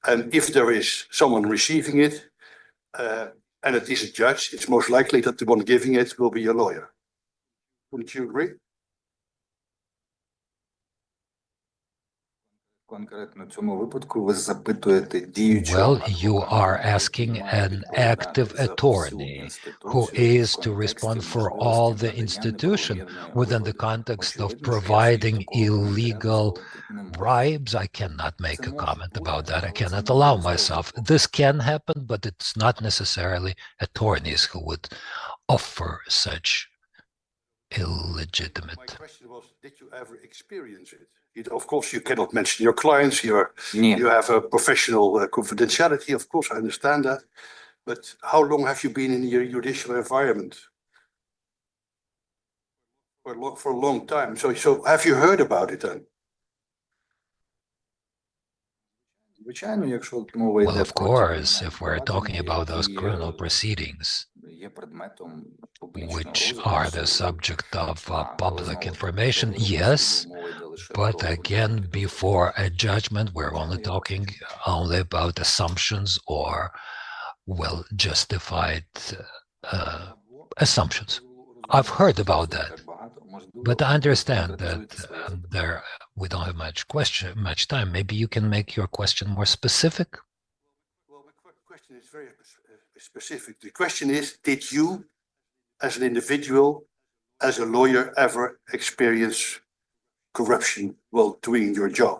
S6: And if there is someone receiving it, and it is a judge, it's most likely that the one giving it will be a lawyer. Wouldn't you agree?
S4: Конкретно в цьому випадку ви запитуєте діючого
S5: Well, you
S4: адвоката,
S5: are asking
S4: який має
S5: an
S4: відповідати
S5: active
S4: за всю
S5: attorney who
S4: інституцію
S5: is
S4: в
S5: to respond
S4: контексті
S5: for
S4: можливості
S5: all the
S4: надання
S5: institution
S4: неправомірної
S5: within the
S4: вигоди.
S5: context of
S4: Очевидно, що я собі
S5: providing
S4: такого коментаря
S5: illegal
S4: дозволити не можу.
S5: bribes. I cannot make
S4: Це
S5: a
S4: може
S5: comment
S4: бути,
S5: about that. I
S4: але це
S5: cannot
S4: не
S5: allow
S4: обов'язково.
S5: myself. This can happen, but it's not necessarily attorneys who would offer such
S6: My
S5: illegitimate.
S6: question was, did you ever experience it? Of course, you cannot mention your clients.
S4: Ні.
S6: You have a professional confidentiality. Of course, I understand that. But how long have you been in your judicial environment? For a long time. So have you heard about it then?
S4: Звичайно, якщо мова йде
S5: Well, of
S4: про
S5: course,
S4: кримінальні
S5: if we're talking
S4: провадження,
S5: about those
S4: які,
S5: criminal proceedings,
S4: є предметом публічного
S5: which
S4: розгляду
S5: are the
S4: суду.
S5: subject of
S4: Але
S5: public
S4: знову ж таки,
S5: information,
S4: про вирок
S5: yes,
S4: суду мова йде лише
S5: but
S4: про
S5: again,
S4: випадки
S5: before a judgment, we're only
S4: Звичайно, я
S5: talking
S4: бачу.
S5: only about assumptions or, well, justified assumptions. I've heard about that, but I understand that we don't have much time. Maybe you can make your question more specific.
S6: Well, my question is very specific. The question is, did you, as an individual, as a lawyer, ever experience corruption while doing your job?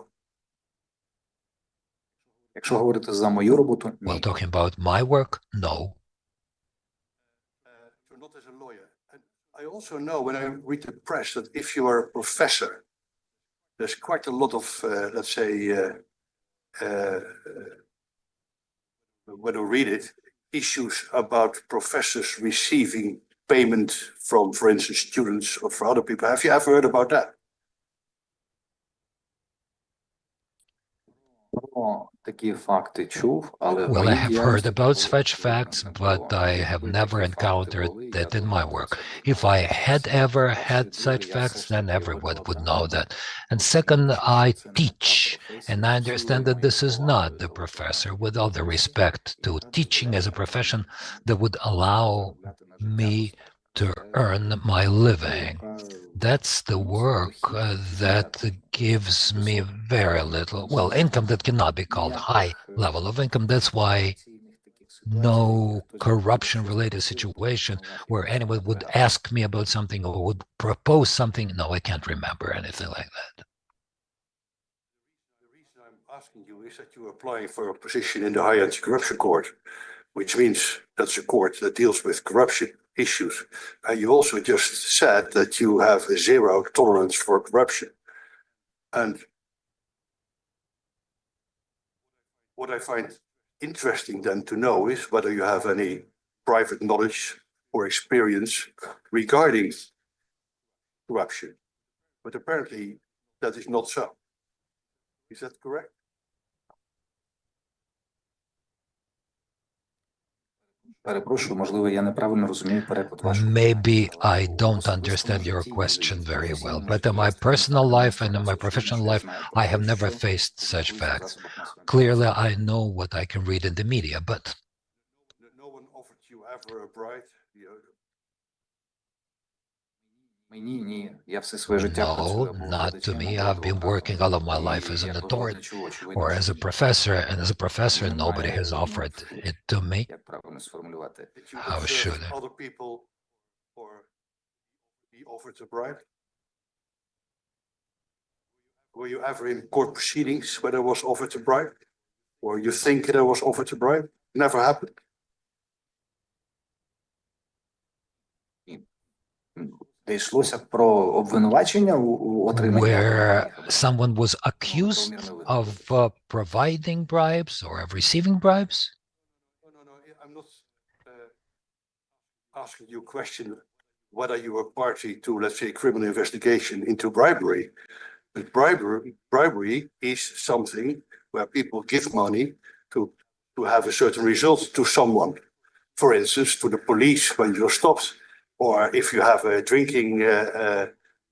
S4: Якщо говорити за мою роботу,
S5: While
S4: ні.
S5: talking about my work, no.
S6: So not as a lawyer. And I also know when I read the press that if you are a professor, there's quite a lot of, let's say, when you read it, issues about professors receiving payment from, for instance, students or for other people. Have you ever heard about that?
S4: Про такі факти чув, але в
S5: Well, I
S4: моїй
S5: have heard
S4: діяльності
S5: about
S4: такого
S5: such
S4: абсолютно
S5: facts,
S4: не
S5: but
S4: було.
S5: I have
S4: Якби
S5: never
S4: такі факти
S5: encountered
S4: були, я
S5: that in
S4: би
S5: my
S4: мав про
S5: work.
S4: це
S5: If I had
S4: дізнатися.
S5: ever
S4: Перше,
S5: had
S4: друге,
S5: such
S4: я все
S5: facts,
S4: ж
S5: then
S4: таки
S5: everyone would
S4: викладаю.
S5: know that. And
S4: Оскільки
S5: second, I
S4: це не така
S5: teach,
S4: професія,
S5: and I
S4: всі
S5: understand that
S4: мої
S5: this is
S4: поваги
S5: not the
S4: до
S5: professor,
S4: викладання
S5: with all the
S4: професії,
S5: respect
S4: і
S5: to
S4: так
S5: teaching as a
S4: дозволяє
S5: profession
S4: мені
S5: that would allow
S4: заробляти на життя
S5: me
S4: достатньо.
S5: to earn my living.
S4: Яка
S5: That's the
S4: приносить
S5: work
S4: дохід,
S5: that
S4: ніяких
S5: gives me very little, well, income that cannot be called high level of income. That's why no corruption-related situation where anyone would ask me about something or would propose something. No, I can't remember anything like that.
S6: The reason I'm asking you is that you're applying for a position in the High Anti-Corruption Court, which means that's a court that deals with corruption issues. And you also just said that you have a zero tolerance for corruption. And what I find interesting then to know is whether you have any private knowledge or experience regarding corruption. But apparently that is not so. Is that correct?
S4: Перепрошую, можливо, я неправильно розумію переклад вашого
S5: Maybe
S4: питання,
S5: I
S4: але
S5: don't
S4: в особистому
S5: understand your
S4: житті і
S5: question
S4: в
S5: very well,
S4: професійному
S5: but
S4: житті
S5: in
S4: я
S5: my
S4: з такими
S5: personal
S4: фактами
S5: life and in my
S4: стикався. Очевидно,
S5: professional
S4: що я
S5: life,
S4: знаю
S5: I
S4: про
S5: have
S4: те,
S5: never
S4: що
S5: faced such
S4: публікується в
S5: facts.
S4: засобах масової
S5: Clearly,
S4: інформації.
S5: I know what I can read in the media, but
S6: No one offered you ever a bribe?
S4: Ні, я все своє життя працюю
S5: no,
S4: або
S5: not to
S4: викладачем,
S5: me.
S4: або
S5: I've been working
S4: адвокатом.
S5: all of my life
S4: І
S5: as an
S4: як
S5: attorney
S4: викладачу, очевидно,
S5: or as
S4: що
S5: a professor, and as a professor, nobody
S4: немає,
S5: has offered it to me.
S4: як правильно сформулювати,
S6: Did you
S5: How
S6: observe
S5: should I?
S6: other people or be offered a bribe? Were you ever in court proceedings where there was offered a bribe? Or you think there was offered a bribe? Never happened.
S4: де йшлося про обвинувачення у отриманні
S5: Where
S4: неправомірних хабарів.
S5: someone was accused of providing bribes or of receiving bribes?
S6: No. I'm not asking you a question whether you were party to, let's say, criminal investigation into bribery. But bribery is something where people give money to to have a certain result to someone. For instance, to the police when you're stopped, or if you have a drinking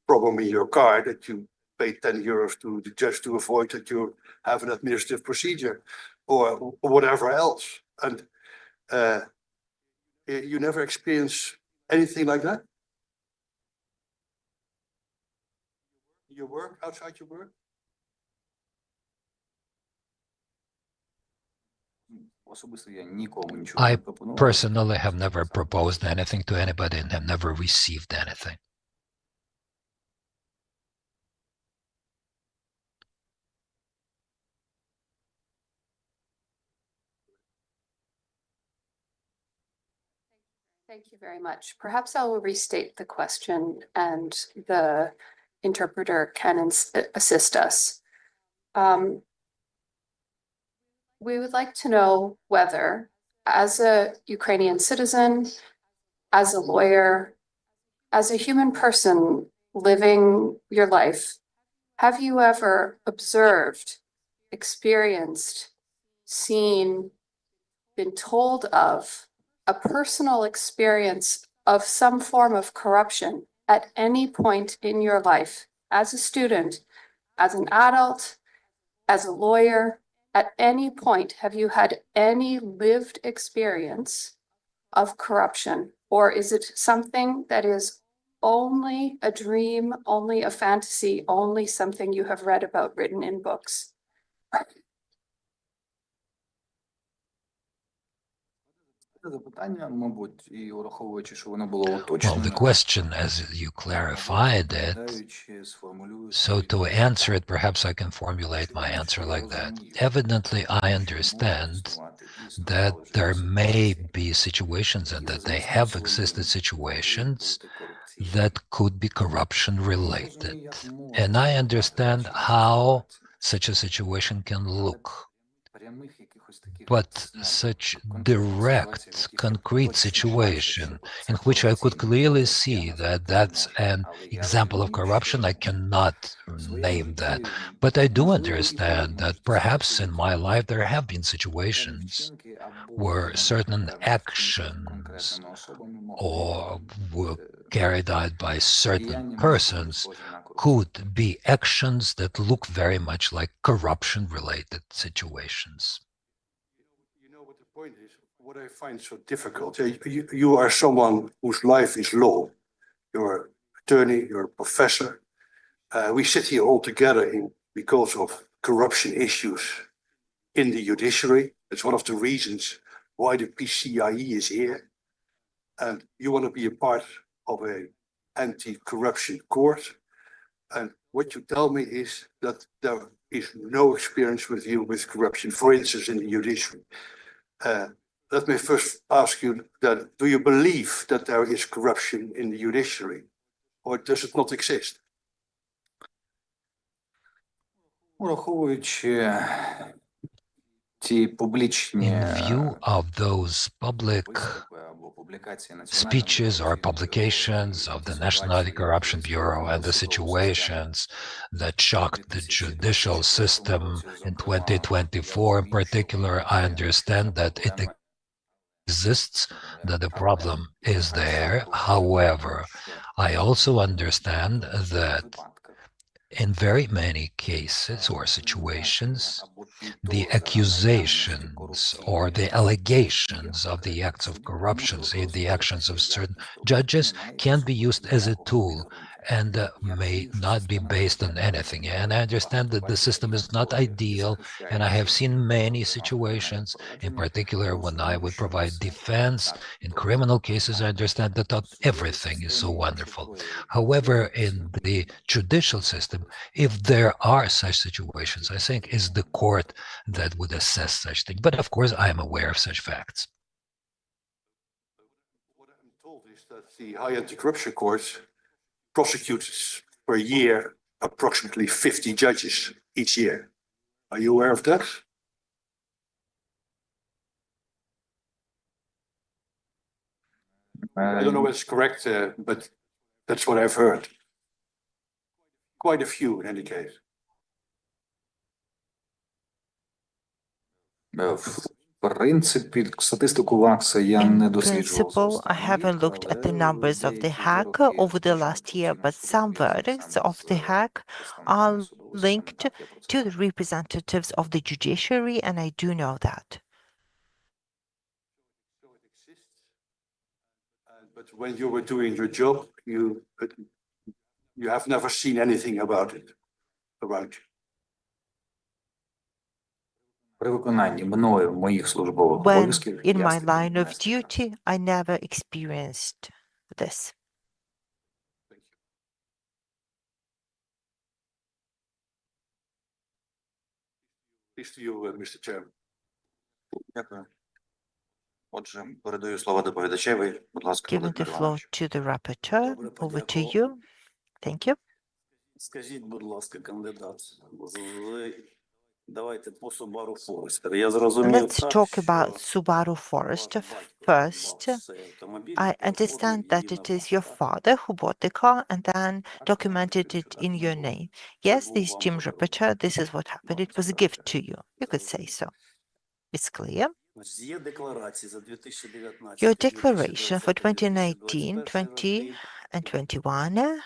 S6: problem in your car, that you pay 10 euros to the judge to avoid that you have an administrative procedure, or whatever else. And you never experience anything like that? Your work, outside your work?
S5: I personally have never proposed anything to anybody and have never received anything.
S7: Thank you very much. Perhaps I will restate the question and the interpreter can assist us. We would like to know whether, as a Ukrainian citizen, as a lawyer, as a human person living your life, have you ever observed, experienced, seen, been told of a personal experience of some form of corruption at any point in your life, as a student, as an adult, as a lawyer? At any point, have you had any lived experience of corruption? Or is it something that is only a dream, only a fantasy, only something you have read about written in books?
S5: Well, the question, as you clarified it, so to answer it, perhaps I can formulate my answer like that. Evidently, I understand that there may be situations and that they have existed situations that could be corruption related. And I understand how such a situation can look. But such direct, concrete situation in which I could clearly see that that's an example of corruption, I cannot name that. But I do understand that perhaps in my life there have been situations where certain actions or were carried out by certain persons could be actions that look very much like corruption-related situations.
S6: You know what the point is? What I find so difficult, you are someone whose life is law. You're an attorney, you're a professor. We sit here all together because of corruption issues in the judiciary. It's one of the reasons why the PCIe is here. And you want to be a part of an anti-corruption court. And what you tell me is that there is no experience with you with corruption, for instance, in the judiciary. Let me first ask you that, do you believe that there is corruption in the judiciary, or does it not exist?
S5: In view of those public speeches or publications of the National Anti-Corruption Bureau and the situations that shocked the judicial system in 2024 in particular, I understand that it exists, that the problem is there. However, I also understand that in very many cases or situations, the accusations or the allegations of the acts of corruption in the actions of certain judges can be used as a tool and may not be based on anything. And I understand that the system is not ideal, and I have seen many situations, in particular when I would provide defense in criminal cases. I understand that not everything is so wonderful. However, in the judicial system, if there are such situations, I think it's the court that would assess such things. But of course, I am aware of such facts.
S6: What I'm told is that the High Anti-Corruption Court prosecutes per year approximately 50 judges each year. Are you aware of that? I don't know if it's correct, but that's what I've heard. Quite a few in any case.
S4: принципі, статистику ВАКСа я не
S1: In
S4: досліджував за
S1: principle, I
S4: останній
S1: haven't
S4: рік,
S1: looked at the
S4: але
S1: numbers of the
S4: деякі
S1: hack
S4: вироки
S1: over the
S4: фактично
S1: last year,
S4: Конституційного
S1: but
S4: суду
S1: some
S4: пов'язані
S1: verdicts
S4: саме
S1: of the
S4: з
S1: hack
S4: представниками
S1: are
S4: судової системи.
S1: linked
S4: Так, я про це
S1: to the
S4: знаю.
S1: representatives of the judiciary, and I do know that.
S6: But when you were doing your job, you have never seen anything about it around you.
S4: При виконанні мною моїх службових
S1: When
S4: обов'язків
S1: in
S4: я
S1: my
S4: з таким
S1: line
S4: не
S1: of
S4: стикався.
S1: duty, I never experienced this.
S6: Peace to you, Mr. Chairman.
S2: Дякую. Отже, передаю слово доповідачеві. Будь ласка,
S1: Giving the
S2: Володимир
S1: floor
S2: Іванович.
S1: to the rapporteur. Over to you. Thank you.
S8: Скажіть, будь ласка, кандидат, давайте по Subaru Forester. Я зрозумів
S1: Let's
S8: так,
S1: talk
S8: що
S1: about Subaru Forester first.
S8: цей автомобіль,
S1: I understand that it is your father who bought the car and then documented it in your name. Yes, this Jim Rapporteur, this is what happened. It was a gift to you. You could say so. It's clear.
S8: Є декларації за 2019,
S1: Your declaration for 2019, 20 and 21,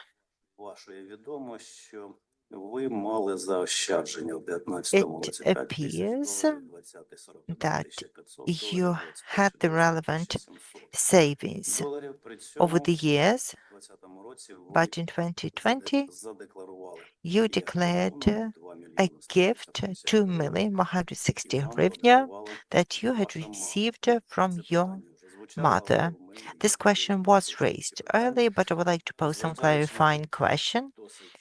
S8: вашої відомо, що ви мали заощадження в 19
S1: it
S8: році 5
S1: appears
S8: тисяч доларів, 20 41
S1: that
S8: 500
S1: you
S8: доларів,
S1: had
S8: 21
S1: the relevant
S8: 700
S1: savings
S8: доларів. При
S1: over
S8: цьому
S1: the years,
S8: в 2020 році ви
S1: but in 2020,
S8: задекларували
S1: you
S8: як
S1: declared
S8: подарунок 2
S1: a
S8: мільйони
S1: gift,
S8: 150
S1: 2
S8: гривень,
S1: million 160
S8: які вам
S1: hryvnia,
S8: подарувала
S1: that you had
S8: ваша мама.
S1: received from
S8: Це
S1: your
S8: питання вже звучало,
S1: mother.
S8: але ми
S1: This
S8: їх
S1: question was
S8: вирішимо
S1: raised
S8: ці питання.
S1: earlier, but I would like to pose some
S8: Зважаючи
S1: clarifying question.
S8: досить,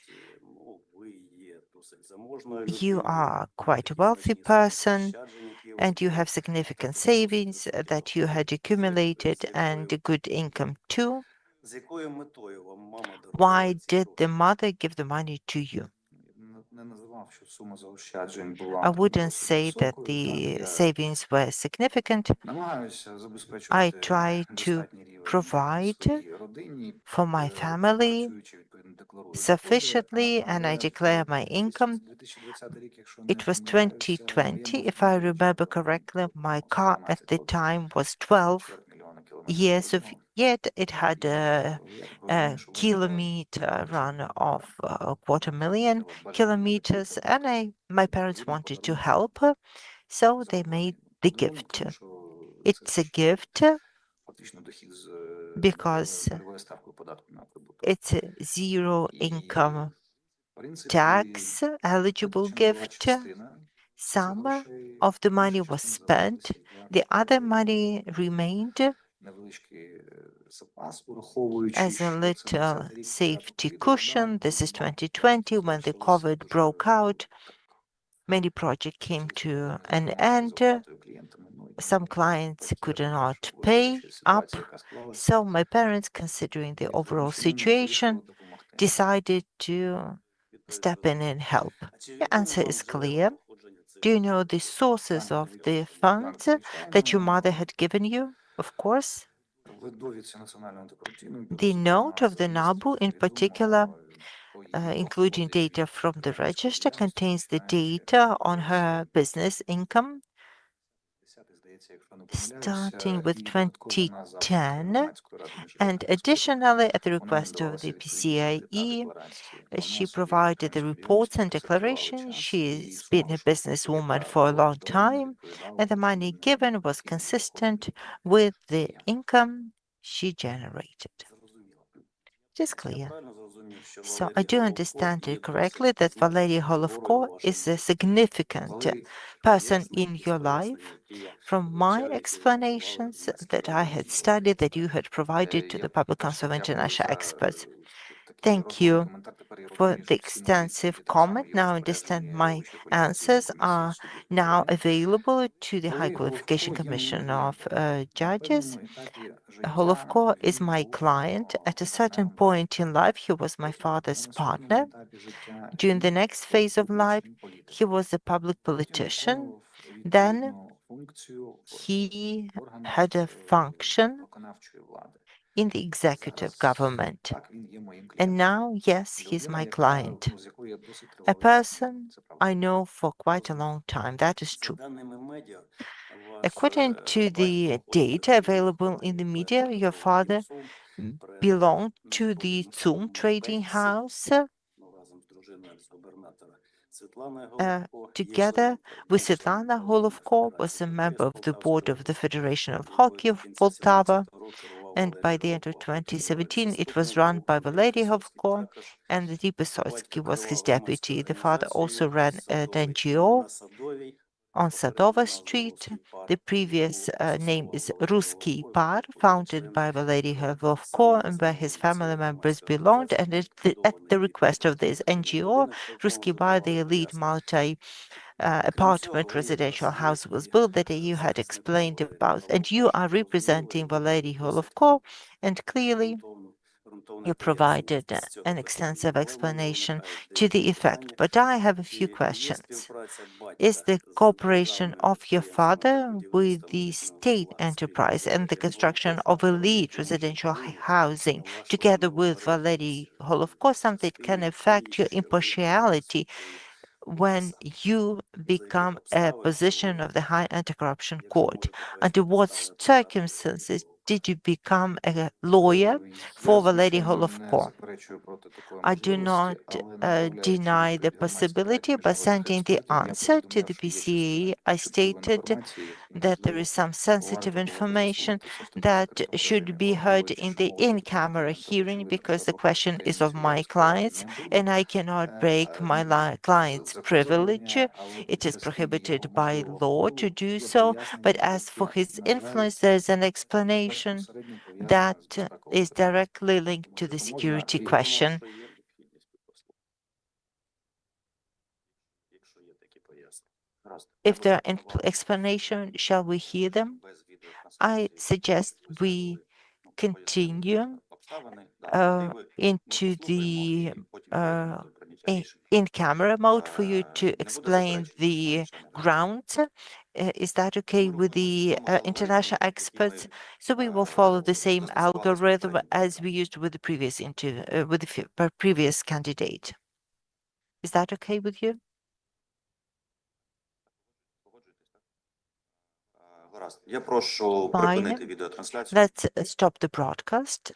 S8: ви є досить заможною
S1: You
S8: людиною,
S1: are quite a
S8: такі
S1: wealthy
S8: значні
S1: person,
S8: заощадження, які ви
S1: and you
S8: робили,
S1: have significant
S8: також досить
S1: savings
S8: високі
S1: that you had
S8: доходи,
S1: accumulated
S8: з якою-
S1: and a good income too.
S8: з якою метою вам мама
S1: Why
S8: дарувала ці
S1: did the
S8: гроші?
S1: mother give the money to you?
S4: Не називав, що сума заощаджень була
S1: I wouldn't
S4: досить
S1: say that
S4: високою.
S1: the
S4: Так, я
S1: savings were significant.
S4: намагаюся
S1: I
S4: забезпечувати
S1: try to
S4: достатній рівень
S1: provide
S4: своїй родині,
S1: for my family
S4: працюючи, відповідно, декларую доходи,
S1: sufficiently, and I declare my income.
S4: 2020 рік, якщо не
S1: It was
S4: помиляюся,
S1: 2020,
S4: моєму
S1: if I
S4: автомобілю
S1: remember
S4: було
S1: correctly. My
S4: понад
S1: car at
S4: 12
S1: the
S4: років,
S1: time was 12
S4: чверть мільйона кілометрів
S1: years of
S4: пробігу.
S1: yet it had
S4: І
S1: a
S4: я так розумію, що вони
S1: kilometer run of a 250,000
S4: бажання
S1: kilometers, and my parents wanted to help her, so they made the
S4: подарунок,
S1: gift.
S4: тому що
S1: It's
S4: це
S1: a gift
S4: фактично дохід з
S1: because
S4: нульовою ставкою податку на прибуток.
S1: it's a zero
S4: І,
S1: income
S4: в принципі,
S1: tax eligible
S4: витрачена була
S1: gift.
S4: частина з
S1: Some
S4: грошей,
S1: of the money
S4: інша
S1: was
S4: частина
S1: spent,
S4: залишилася. Я
S1: the other
S4: так
S1: money remained
S4: невеличкий запас, ураховуючи,
S1: as a
S4: що це
S1: little
S4: 20 рік початок
S1: safety
S4: ковіду,
S1: cushion. This is 2020 when the COVID broke out. Many projects came to an end. Some clients could not pay up, so my parents, considering the overall situation, decided to step in and help. The answer is clear. Do you know the sources of the funds that your mother had given you? Of course. The note of the NABU, in particular, including data from the register, contains the data on her business income starting with 2010, and additionally, at the request of the PCIe, she provided the reports and declarations. She's been a businesswoman for a long time, and the money given was consistent with the income she generated. It is clear. So I do understand it correctly that Valery Holovko is a significant person in your life. From my explanations that I had studied, that you had provided to the Public Council of International Experts. Thank you for the extensive comment. Now I understand my answers are now available to the High Qualification Commission of Judges. Holovko is my client. At a certain point in life, he was my father's partner. During the next phase of life, he was a public politician. Then he had a function in the executive government.
S4: Так, він є моїм
S1: And
S4: клієнтом.
S1: now, yes, he's
S4: Людина,
S1: my
S4: яка,
S1: client.
S4: з якою я досить
S1: A
S4: тривалий час
S1: person
S4: знайомий. Це правда.
S1: I know for quite a long time. That is
S8: За
S1: true.
S8: даними медіа,
S1: According to the data available in the media, your father belonged to the Tsum trading house.
S8: Разом з дружиною екс-губернатора. Світлана
S1: Uh,
S8: Головко є
S1: together
S8: членом
S1: with
S8: Федерації
S1: Svetlana
S8: хокейної
S1: Holovko was a
S8: федерації хокею
S1: member
S8: з
S1: of the
S8: Полтавської
S1: board of the
S8: області,
S1: Federation of
S8: якою
S1: Hockey
S8: до
S1: of
S8: кінця
S1: Poltava,
S8: 17-го року керував
S1: and by
S8: Валерій
S1: the end of
S8: Головко, який є
S1: 2017 it was
S8: заступником
S1: run by
S8: голови,
S1: Valery
S8: Висоцький
S1: Hovko,
S8: також.
S1: and Vladimir
S8: Батько
S1: Vysotsky was his
S8: керував громадською
S1: deputy. The father also
S8: організацією
S1: ran an
S8: «Садовий»
S1: NGO
S8: на Садовій.
S1: on
S8: Попередня
S1: Sadova
S8: назва
S1: Street.
S8: «Руський парк»,
S1: The previous
S8: яку
S1: name is
S8: заснував Валерій
S1: Ruski
S8: Головко,
S1: Par,
S8: який
S1: founded
S8: член
S1: by Valery Hovko,
S8: саме
S1: and where his
S8: засновник
S1: family
S8: цієї
S1: members
S8: громадської
S1: belonged. And
S8: організації,
S1: at the
S8: ліквідований
S1: request of
S8: під
S1: this
S8: час Великої
S1: NGO,
S8: Родини, в якому
S1: Ruski Bar, the
S8: виживали
S1: elite
S8: ув'язнені.
S1: multi-apartment residential house was built that you had explained about. And you are representing Valery Holovko, and clearly you provided an extensive explanation to the effect. But I have a few questions. Is the cooperation of your father with the state enterprise and the construction of elite residential housing together with Valery Holovko something that can affect your impartiality when you become a position of the High Anti-Corruption Court? Under what circumstances did you become a lawyer for
S4: Я,
S1: Valery
S4: звичайно, не
S1: Holovko?
S4: заперечую проти такої
S1: I do not
S4: можливості, але направляючи
S1: deny the
S4: відповідь громадських
S1: possibility,
S4: радіо
S1: but
S4: міжнародних
S1: sending the
S4: експертів, я
S1: answer to
S4: повідомляв,
S1: the
S4: що є
S1: PCA,
S4: частина
S1: I
S4: ключової
S1: stated
S4: інформації, і,
S1: that there
S4: можливо,
S1: is some sensitive
S4: варто було б
S1: information
S4: заслухатися з такою
S1: that
S4: закритим
S1: should
S4: режимі,
S1: be heard
S4: враховуючи,
S1: in
S4: що
S1: the
S4: мова йде про
S1: in-camera
S4: клієнта, то,
S1: hearing
S4: очевидно,
S1: because the
S4: що
S1: question
S4: адвокат
S1: is of
S4: таємницею
S1: my
S4: розкривати
S1: clients,
S4: не буде.
S1: and I cannot break my client's privilege. It is prohibited by law to do so, but as for his influence, there is an explanation that is directly linked to the security question. If there are explanation, shall we hear them? I suggest we continue into the in-camera mode for you to explain the grounds. Is that okay with the international experts? So we will follow the same algorithm as we used with the previous candidate. Is that okay with you?
S2: Я прошу
S1: Fine.
S2: припинити відеотрансляцію.
S1: Let's stop the broadcast.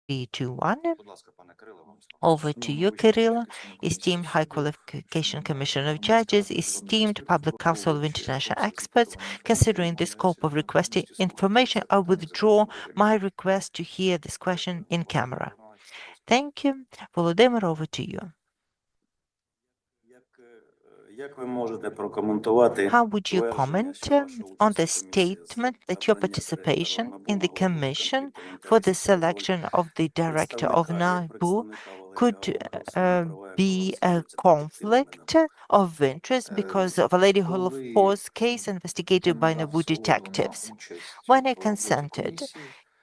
S1: 3-1.
S2: Будь ласка, пане Кирило, вам слово.
S1: Over to you, Kyrylo, esteemed High Qualification Commission of Judges, esteemed Public Council of International Experts. Considering the scope of requesting information, I withdraw my request to hear this question in camera. Thank you. Volodymyr, over to you.
S8: Як ви можете прокоментувати
S1: How would you
S8: твердження,
S1: comment
S8: що ваша
S1: on
S8: участь
S1: the
S8: в комісії з
S1: statement that your
S8: надання
S1: participation
S8: директорам
S1: in the
S8: НАБУ могло бути
S1: commission
S8: конфліктом
S1: for the
S8: інтересів, та роль
S1: selection of the director of
S8: представника, як
S1: NABU
S8: представника
S1: could
S8: Валерія Голубка, особливі права,
S1: be
S8: якого
S1: a
S8: розслідуються детективами
S1: conflict of interest because of a Lady Holocaust case investigated by NABU detectives? When I consented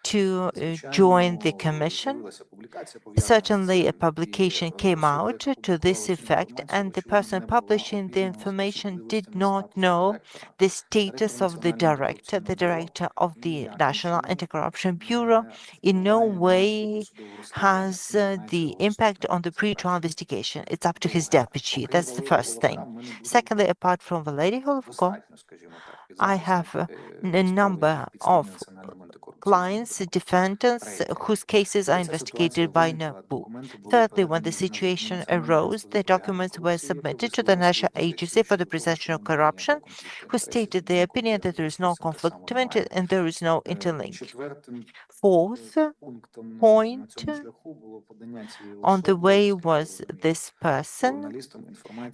S1: to join the commission, certainly a publication came out to this effect, and the person publishing the information did not know the status of the director of the National Anti-Corruption Bureau in no way has the impact on the pre-trial investigation. It's up to his deputy. That's the first thing. Secondly, apart from Valery Holovko, I have a number of clients, defendants whose cases are investigated by NABU. Thirdly, when the situation arose, the documents were submitted to the National Agency for the Prevention of Corruption, who stated their opinion that there is no conflict of interest and there is no interlink. Fourth point on the way was this person,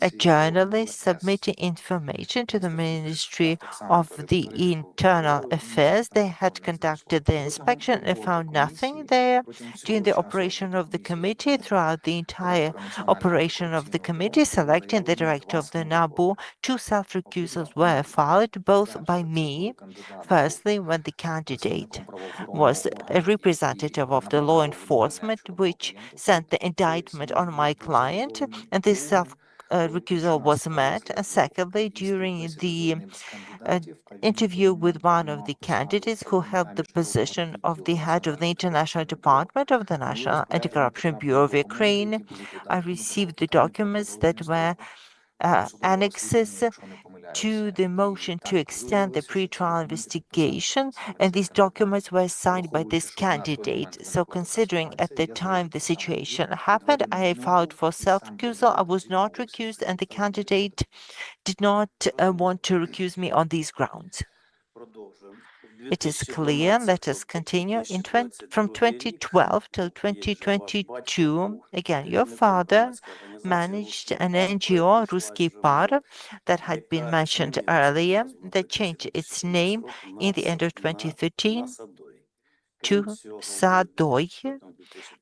S1: a journalist, submitting information to the Ministry of the Internal Affairs. They had conducted the inspection and found nothing there. During the operation of the committee, throughout the entire operation of the committee, selecting the director of the NABU, 2 self-recusals were filed, both by me. Firstly, when the candidate was a representative of the law enforcement, which sent the indictment on my client, and this recusal was met. And secondly, during the interview with one of the candidates who held the position of the head of the International Department of the National Anti-Corruption Bureau of Ukraine, I received the documents that were annexes to the motion to extend the pre-trial investigation, and these documents were signed by this candidate. So considering at the time the situation happened, I filed for self-recusal. I was not recused, and the candidate did not want to recuse me on these grounds. It is clear. Let us continue. From 2012 till 2022, again, your father managed an NGO, Ruski Par, that had been mentioned earlier, that changed its name in the end of 2013 to Sadoy.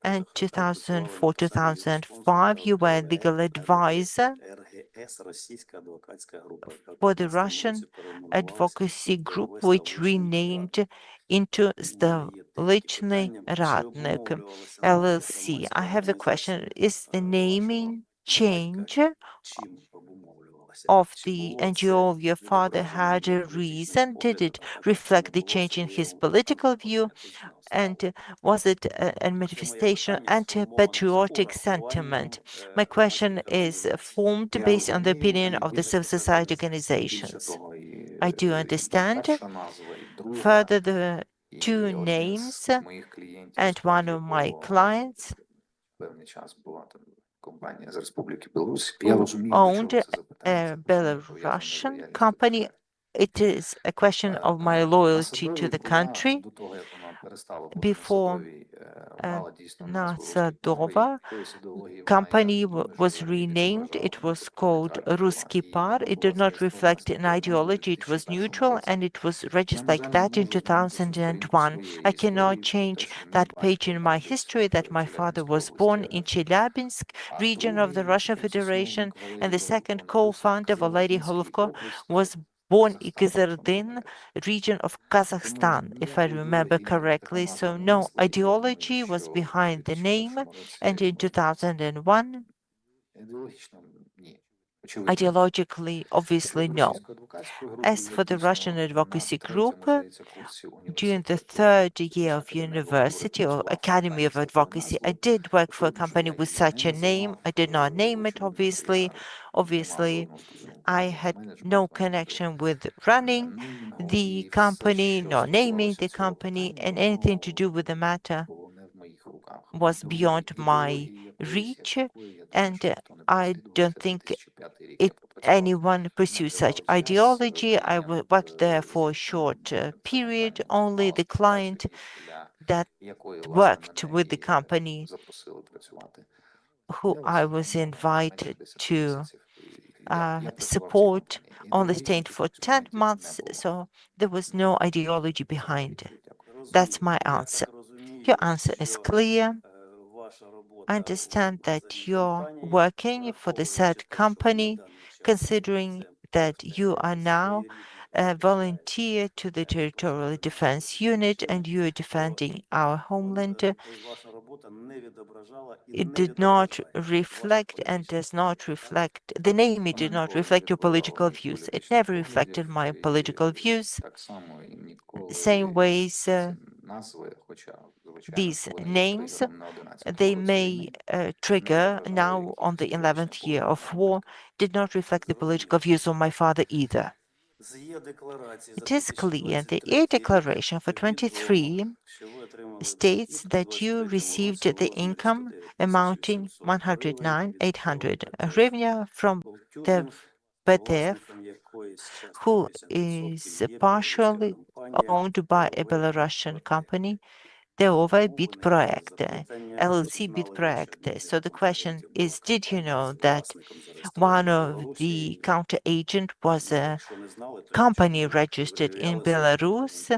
S1: And 2004-2005, you were legal advisor for the Russian advocacy group, which renamed into Stolichny Radnik LLC. I have the question, is the naming change of the NGO of your father had a reason? Did it reflect the change in his political view? And was it a manifestation of anti-patriotic sentiment? My question is formed based on the opinion of the civil society organizations. I do understand. Further, the 2 names and one of my clients owned a Belarusian company. It is a question of my loyalty to the country. Before Nasadova company was renamed, it was called Ruski Par. It did not reflect an ideology. It was neutral, and it was registered like that in 2001. I cannot change that page in my history that my father was born in Chelyabinsk region of the Russian Federation, and the second co-founder, Valery Holovko, was born in Kyzyrdin region of Kazakhstan, if I remember correctly. So no ideology was behind the name, and in 2001, ideologically, obviously no. As for the Russian advocacy group, during the 3rd year of university or Academy of Advocacy, I did work for a company with such a name. I did not name it, obviously. Obviously, I had no connection with running the company, nor naming the company, and anything to do with the matter was beyond my reach, and I don't think anyone pursues such ideology. I worked there for a short period. Only the client that worked with the company who I was invited to support only stayed for 10 months, so there was no ideology behind it. That's my answer. Your answer is clear. I understand that you're working for the said company, considering that you are now a volunteer to the Territorial Defense Unit and you are defending our homeland. It did not reflect and does not reflect, the name it did not reflect your political views. It never reflected my political views. Same ways these names, they may trigger now on the 11th year of war, did not reflect the political views of my father either. It is clear the air declaration for 23 states that you received the income amounting 109,800 hryvnia from the BTF, who is partially owned by a Belarusian company, the OVA Bitprojekt, LLC Bitprojekt. So the question is, did you know that one of the counter agent was a company registered in Belarus?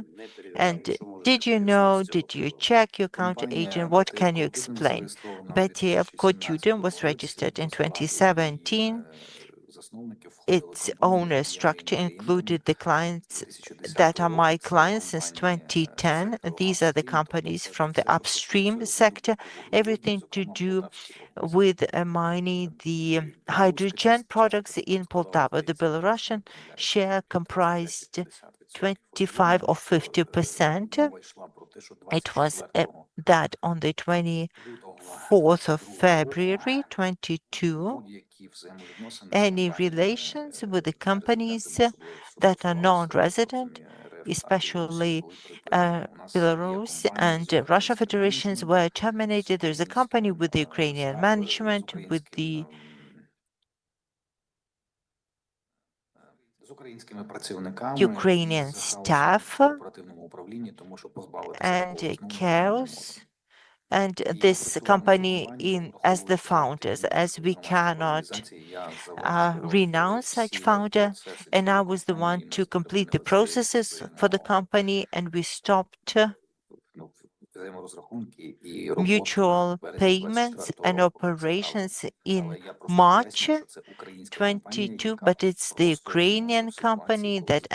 S1: And did you know, did you check your counter agent? What can you explain? BTF Kotudin was registered in 2017. Its owner structure included the clients that are my clients since 2010. These are the companies from the upstream sector, everything to do with mining the hydrogen products in Poltava. The Belarusian share comprised 25 or 50%. It was that on the 24th of February 22, any relations with the companies that are non-resident, especially Belarus and Russia federations, were terminated. There's a company with the Ukrainian management, with the Ukrainian staff and chaos, and this company in as the founders, as we cannot renounce such founder, and I was the one to complete the processes for the company, and we stopped mutual payments and operations in March 22, but it's the Ukrainian company that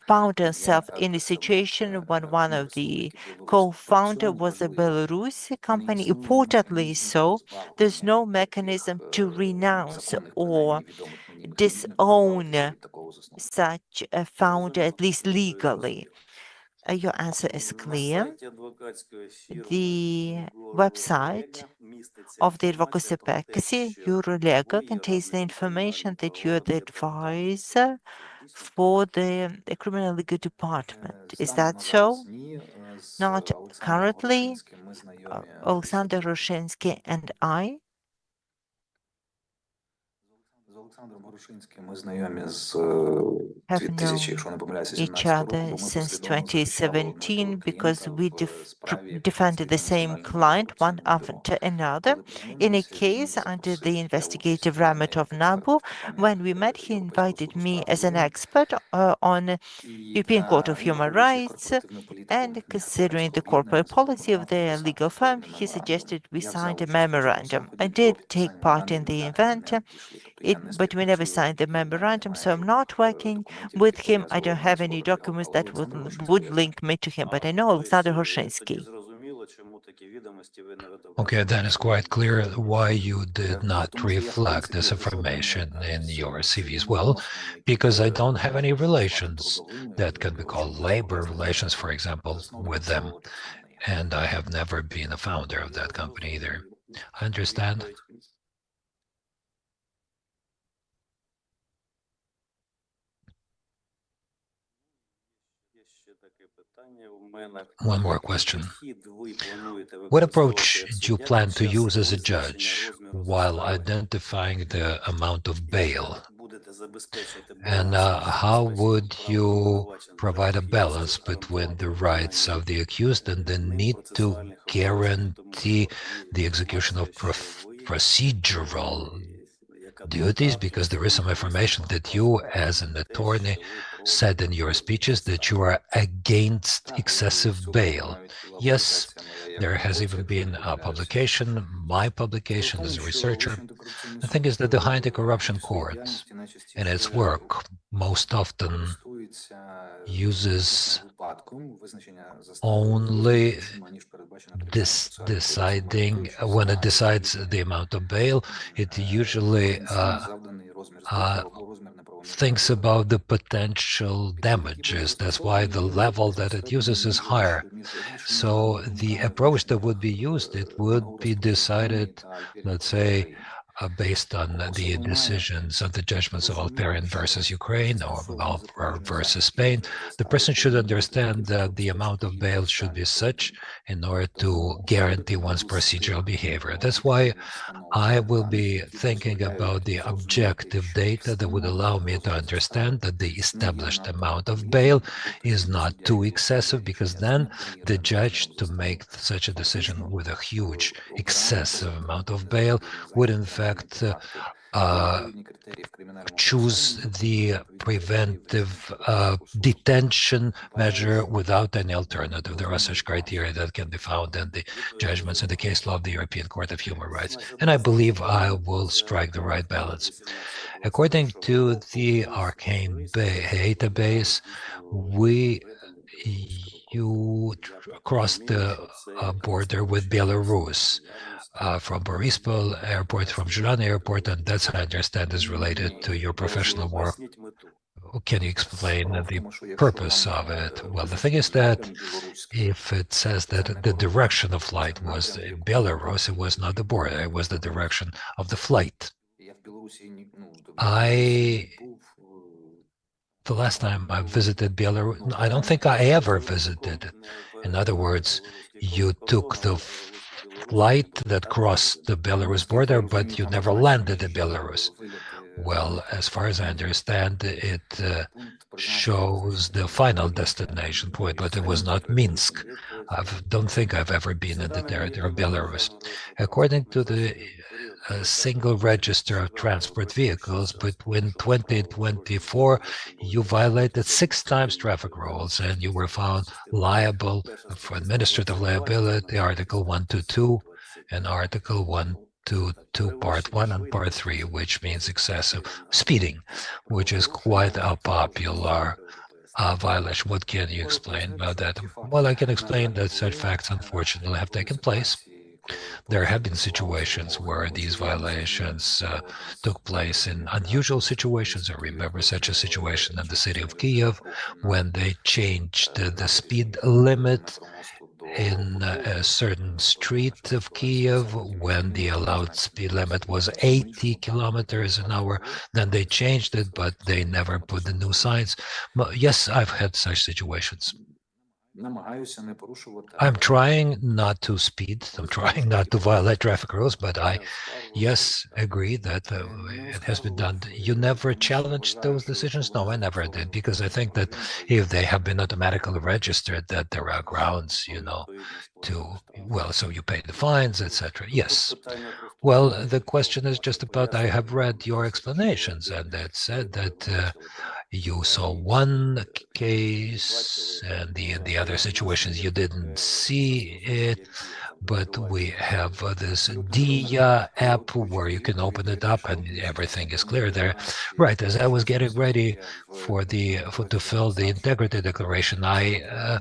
S1: found herself in a situation when one of the co-founder was a Belarusi company, importantly so. There's no mechanism to renounce or disown such a founder, at least legally. Your answer is clear. The website of the advocacy package, Eurolego, contains the information that you're the advisor for the criminal legal department. Is that so? Not currently. Alexander Rushinsky and I have known each other since 2017 because we defended the same client one after another. In a case under the investigative remit of NABU, when we met, he invited me as an expert on European Court of Human Rights, and considering the corporate policy of their legal firm, he suggested we signed a memorandum. I did take part in the event, but we never signed the memorandum, so I'm not working with him. I don't have any documents that would link me to him, but I know Alexander Horshinsky.
S5: Okay, then it's quite clear why you did not reflect this information in your CV as well, because I don't have any relations that can be called labor relations, for example, with them. And I have never been a founder of that company either. I understand. One more question. What approach do you plan to use as a judge while identifying the amount of bail? And how would you provide a balance between the rights of the accused and the need to guarantee the execution of procedural duties? Because there is some information that you, as an attorney, said in your speeches that you are against excessive bail. Yes, there has even been a publication, my publication as a researcher. The thing is that the Anti-Corruption Court, in its work, most often uses only deciding, when it decides the amount of bail, it usually thinks about the potential damages. That's why the level that it uses is higher. So the approach that would be used, it would be decided, let's say, based on the decisions of the judgments of Alperian versus Ukraine or versus Spain. The person should understand that the amount of bail should be such in order to guarantee one's procedural behavior. That's why I will be thinking about the objective data that would allow me to understand that the established amount of bail is not too excessive, because then the judge, to make such a decision with a huge excessive amount of bail, would in fact choose the preventive detention measure without any alternative. There are such criteria that can be found in the judgments in the case law of the European Court of Human Rights. And I believe I will strike the right balance. According to the Arcane database, you crossed the border with Belarus. From Borispol Airport, from Zhuran Airport, and that's how I understand is related to your professional work. Can you explain the purpose of it? Well, the thing is that if it says that the direction of flight was in Belarus, it was not the border, it was the direction of the flight. The last time I visited Belarus, I don't think I ever visited it. In other words, you took the flight that crossed the Belarus border, but you never landed in Belarus. Well, as far as I understand, it shows the final destination point, but it was not Minsk. I don't think I've ever been in the territory of Belarus. According to the single register of transport vehicles, between 2024, you violated 6 times traffic rules, and you were found liable for administrative liability, Article 122 and Article 122, Part 1 and Part 3, which means excessive speeding, which is quite a popular violation. What can you explain about that? Well, I can explain that such facts unfortunately have taken place. There have been situations where these violations took place in unusual situations. I remember such a situation in the city of Kiev when they changed the speed limit in a certain street of Kiev when the allowed speed limit was 80 kilometers an hour. Then they changed it, but they never put the new signs. Yes, I've had such situations. I'm trying not to speed, I'm trying not to violate traffic rules, but I, yes, agree that it has been done. You never challenged those decisions? No, I never did, because I think that if they have been automatically registered, that there are grounds, to, well, so you pay the fines, etc. Yes. Well, the question is just about, I have read your explanations, and it said that you saw one case, and in the other situations you didn't see it, but we have this DIA app where you can open it up and everything is clear there. Right, as I was getting ready to fill the integrity declaration, I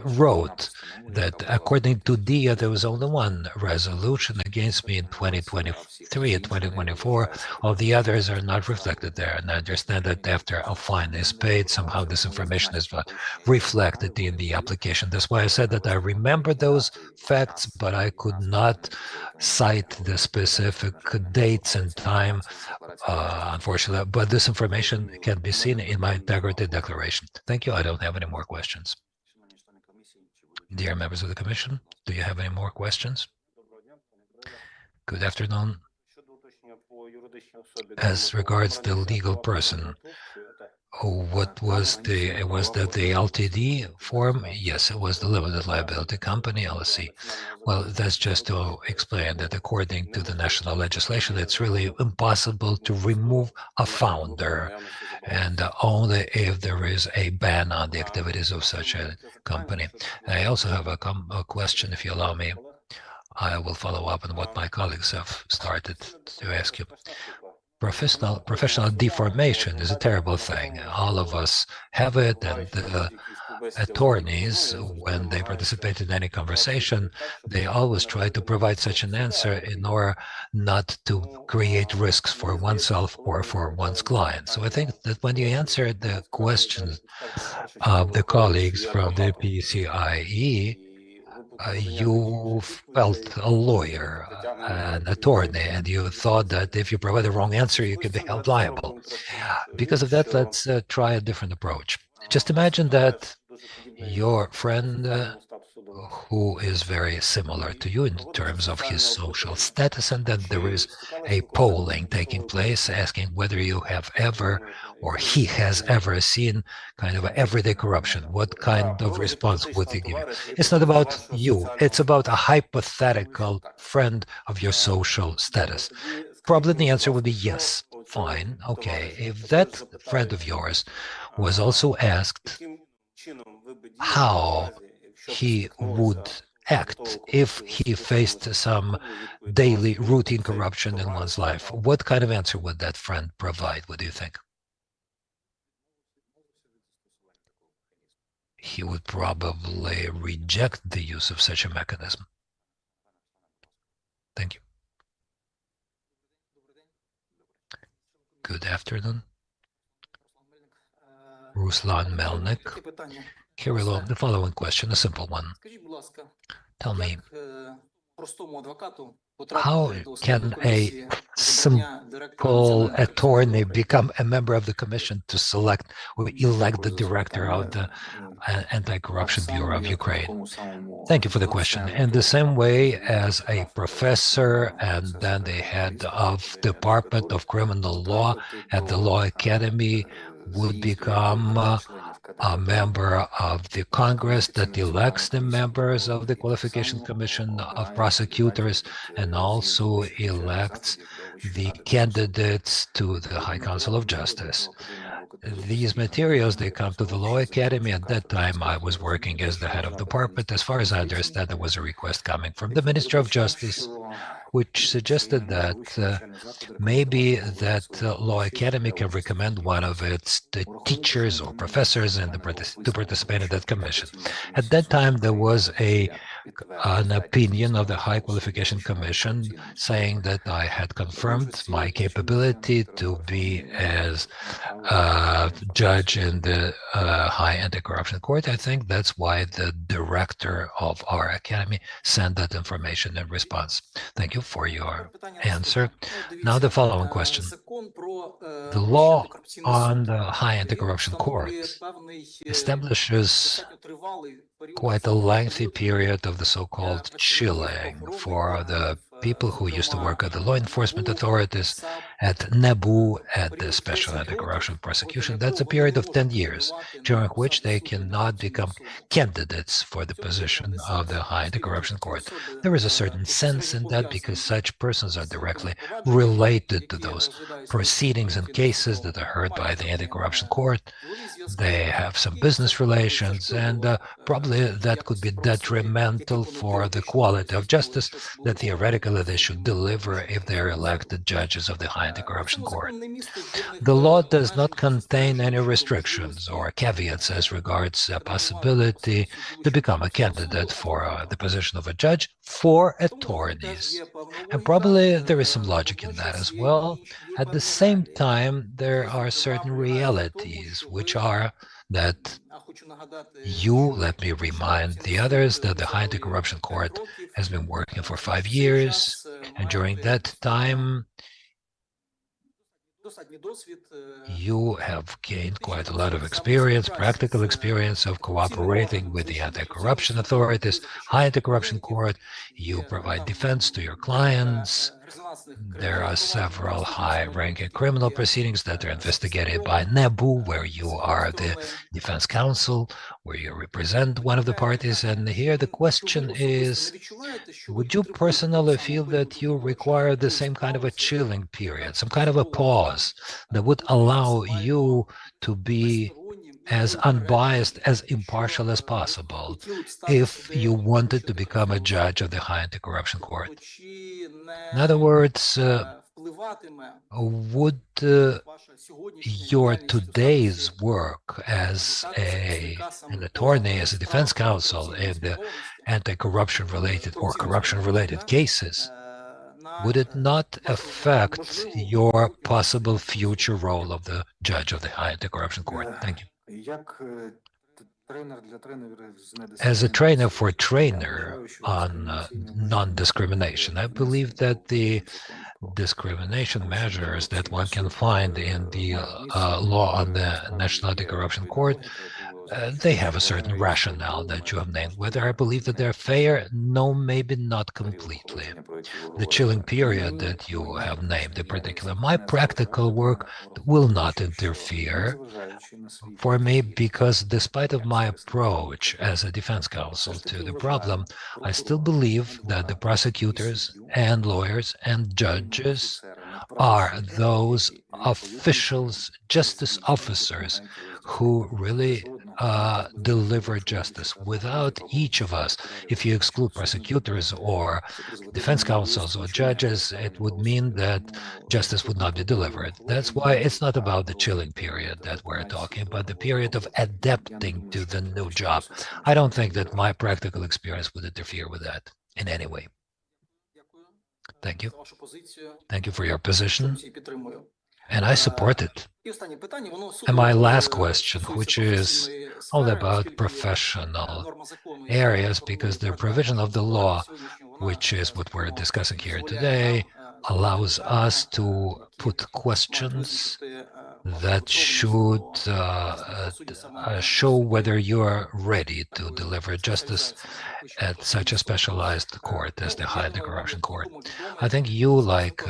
S5: wrote that according to DIA, there was only one resolution against me in 2023 and 2024. All the others are not reflected there. And I understand that after a fine is paid, somehow this information is not reflected in the application. That's why I said that I remember those facts, but I could not cite the specific dates and time, unfortunately. But this information can be seen in my integrity declaration. Thank you. I don't have any more questions. Dear members of the Commission, do you have any more questions? Good afternoon. As regards the legal person, what was that the LTD form? Yes, it was the limited liability company, LLC. Well, that's just to explain that according to the national legislation, it's really impossible to remove a founder, and only if there is a ban on the activities of such a company. I also have a question, if you allow me. I will follow up on what my colleagues have started to ask you. Professional deformation is a terrible thing. All of us have it, and attorneys, when they participate in any conversation, they always try to provide such an answer in order not to create risks for oneself or for one's client. So I think that when you answer the questions of the colleagues from the PCIe, you felt a lawyer, an attorney, and you thought that if you provide the wrong answer, you could be held liable. Because of that, let's try a different approach. Just imagine that your friend who is very similar to you in terms of his social status, and then there is a polling taking place asking whether you have ever or he has ever seen kind of everyday corruption. What kind of response would he give you? It's not about you. It's about a hypothetical friend of your social status. Probably the answer would be yes. Fine. Okay. If that friend of yours was also asked how he would act if he faced some daily routine corruption in one's life, what kind of answer would that friend provide? What do you think? He would probably reject the use of such a mechanism. Thank you. Good afternoon. Ruslan Melnik. Kyrylo, the following question, a simple one. Tell me, how can a simple attorney become a member of the commission to select or elect the director of the Anti-Corruption Bureau of Ukraine? Thank you for the question. In the same way as a professor and then the head of Department of Criminal Law at the Law Academy would become a member of the Congress that elects the members of the Qualification Commission of Prosecutors and also elects the candidates to the High Council of Justice. These materials, they come to the Law Academy. At that time, I was working as the head of the department. As far as I understand, there was a request coming from the Ministry of Justice, which suggested that maybe that Law Academy can recommend one of its teachers or professors to participate in that commission. At that time, there was an opinion of the High Qualification Commission saying that I had confirmed my capability to be as judge in the High Anti-Corruption Court. I think that's why the director of our academy sent that information in response. Thank you for your answer. Now the following question. The law on the High Anti-Corruption Court establishes quite a lengthy period of the so-called chilling for the people who used to work at the law enforcement authorities, at NABU, at the Special Anti-Corruption Prosecution. That's a period of 10 years, during which they cannot become candidates for the position of the High Anti-Corruption Court. There is a certain sense in that because such persons are directly related to those proceedings and cases that are heard by the Anti-Corruption Court, they have some business relations, and probably that could be detrimental for the quality of justice that theoretically they should deliver if they're elected judges of the High Anti-Corruption Court. The law does not contain any restrictions or caveats as regards a possibility to become a candidate for the position of a judge for attorneys. And probably there is some logic in that as well. At the same time, there are certain realities, which are that let me remind the others that the High Anti-Corruption Court has been working for 5 years, and during that time, you have gained quite a lot of experience, practical experience of cooperating with the anti-corruption authorities, High Anti-Corruption Court. You provide defense to your clients. There are several high-ranking criminal proceedings that are investigated by NEBU, where you are the defense counsel, where you represent one of the parties. And here the question is, would you personally feel that you require the same kind of a chilling period, some kind of a pause that would allow you to be as unbiased, as impartial as possible if you wanted to become a judge of the High Anti-Corruption Court? In other words, would your today's work as an attorney, as a defense counsel in the anti-corruption related or corruption related cases, would it not affect your possible future role of the judge of the High Anti-Corruption Court? Thank you. As a trainer for trainer on non-discrimination, I believe that the discrimination measures that one can find in the law on the National Anti-Corruption Court, they have a certain rationale that you have named. Whether I believe that they're fair, no, maybe not completely. The chilling period that you have named in particular, my practical work will not interfere for me, because despite of my approach as a defense counsel to the problem, I still believe that the prosecutors and lawyers and judges are those officials, justice officers, who really deliver justice. Without each of us, if you exclude prosecutors or defense counsels or judges, it would mean that justice would not be delivered. That's why it's not about the chilling period that we're talking, but the period of adapting to the new job. I don't think that my practical experience would interfere with that in any way. Thank you. Thank you for your position, and I support it. And my last question, which is all about professional areas, because the provision of the law, which is what we're discussing here today, allows us to put questions that should show whether you are ready to deliver justice at such a specialized court as the High Anti-Corruption Court. I think you, like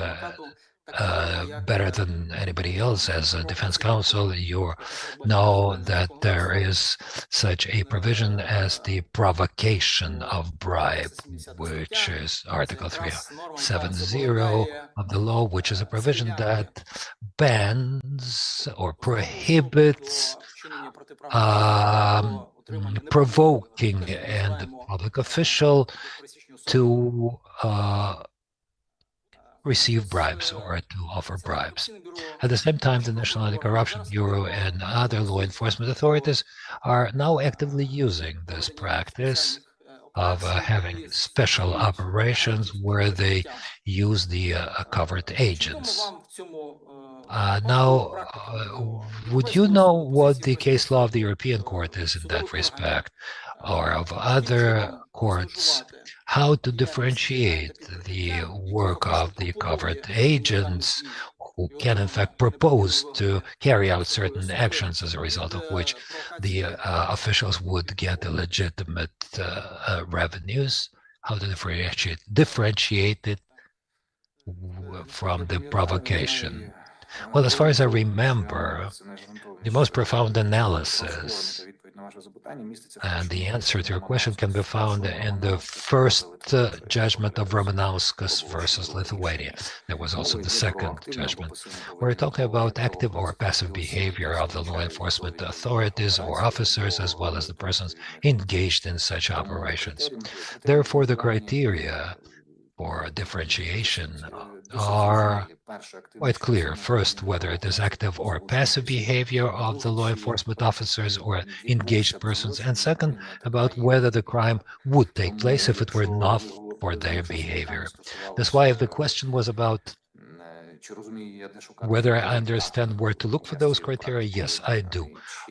S5: better than anybody else as a defense counsel, you know that there is such a provision as the provocation of bribe, which is Article 370 of the law, which is a provision that bans or prohibits provoking a public official to receive bribes or to offer bribes. At the same time, the National Anti-Corruption Bureau and other law enforcement authorities are now actively using this practice of having special operations where they use the covert agents. Would you know what the case law of the European Court is in that respect, or of other courts? How to differentiate the work of the covert agents who can in fact propose to carry out certain actions, as a result of which the officials would get illegitimate revenues? How to differentiate it from the provocation? Well, as far as I remember, the most profound analysis And the answer to your question can be found in the first judgment of Ramanauskas versus Lithuania. There was also the second judgment. We're talking about active or passive behavior of the law enforcement authorities or officers, as well as the persons engaged in such operations. Therefore, the criteria for differentiation are quite clear. First, whether it is active or passive behavior of the law enforcement officers or engaged persons, and second, about whether the crime would take place if it were not for their behavior. That's why if the question was about whether I understand where to look for those criteria, yes, I do.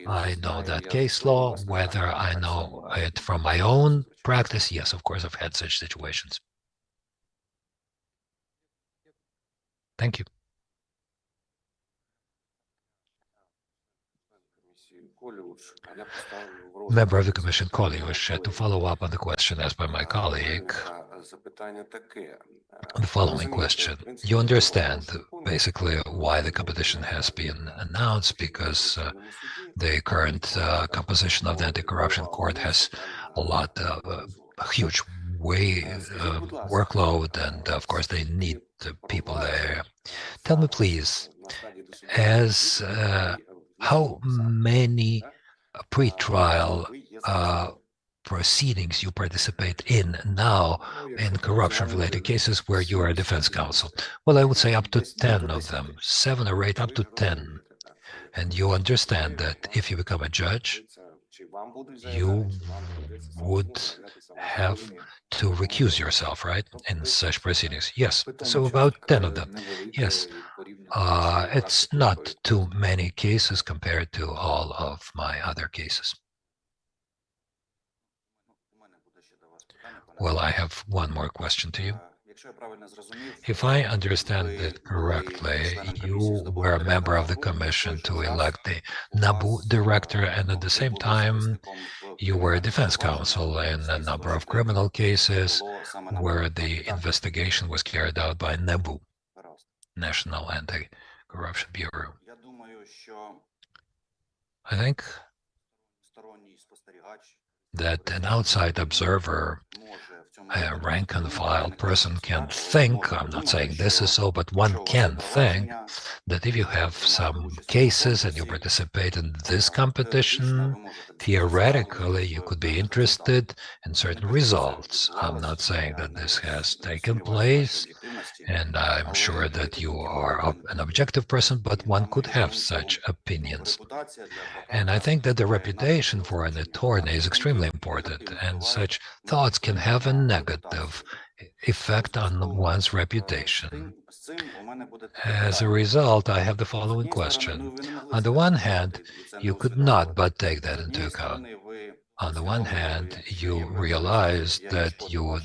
S5: I know that case law. Whether I know it from my own practice, yes, of course, I've had such situations. Thank you. Member of the Commission, Kolyush, to follow up on the question asked by my colleague, the following question. You understand basically why the competition has been announced, because the current composition of the anti-corruption court has a huge workload, and of course they need the people there. Tell me, please, as how many pre-trial proceedings you participate in now in corruption-related cases where you are a defense counsel? Well, I would say up to 10 of them, 7 or 8, up to 10. And you understand that if you become a judge, you would have to recuse yourself, right, in such proceedings? Yes, so about 10 of them. Yes, it's not too many cases compared to all of my other cases. Well, I have one more question to you. If I understand it correctly, you were a member of the commission to elect the NABU director, and at the same time, you were a defense counsel in a number of criminal cases where the investigation was carried out by NABU, National Anti-Corruption Bureau. I think that an outside observer, a rank-and-file person, can think, I'm not saying this is so, but one can think that if you have some cases and you participate in this competition, theoretically you could be interested in certain results. I'm not saying that this has taken place, and I'm sure that you are an objective person, but one could have such opinions. And I think that the reputation for an attorney is extremely important, and such thoughts can have a negative effect on one's reputation. As a result, I have the following question. On the one hand, you could not but take that into account. On the one hand, you realize that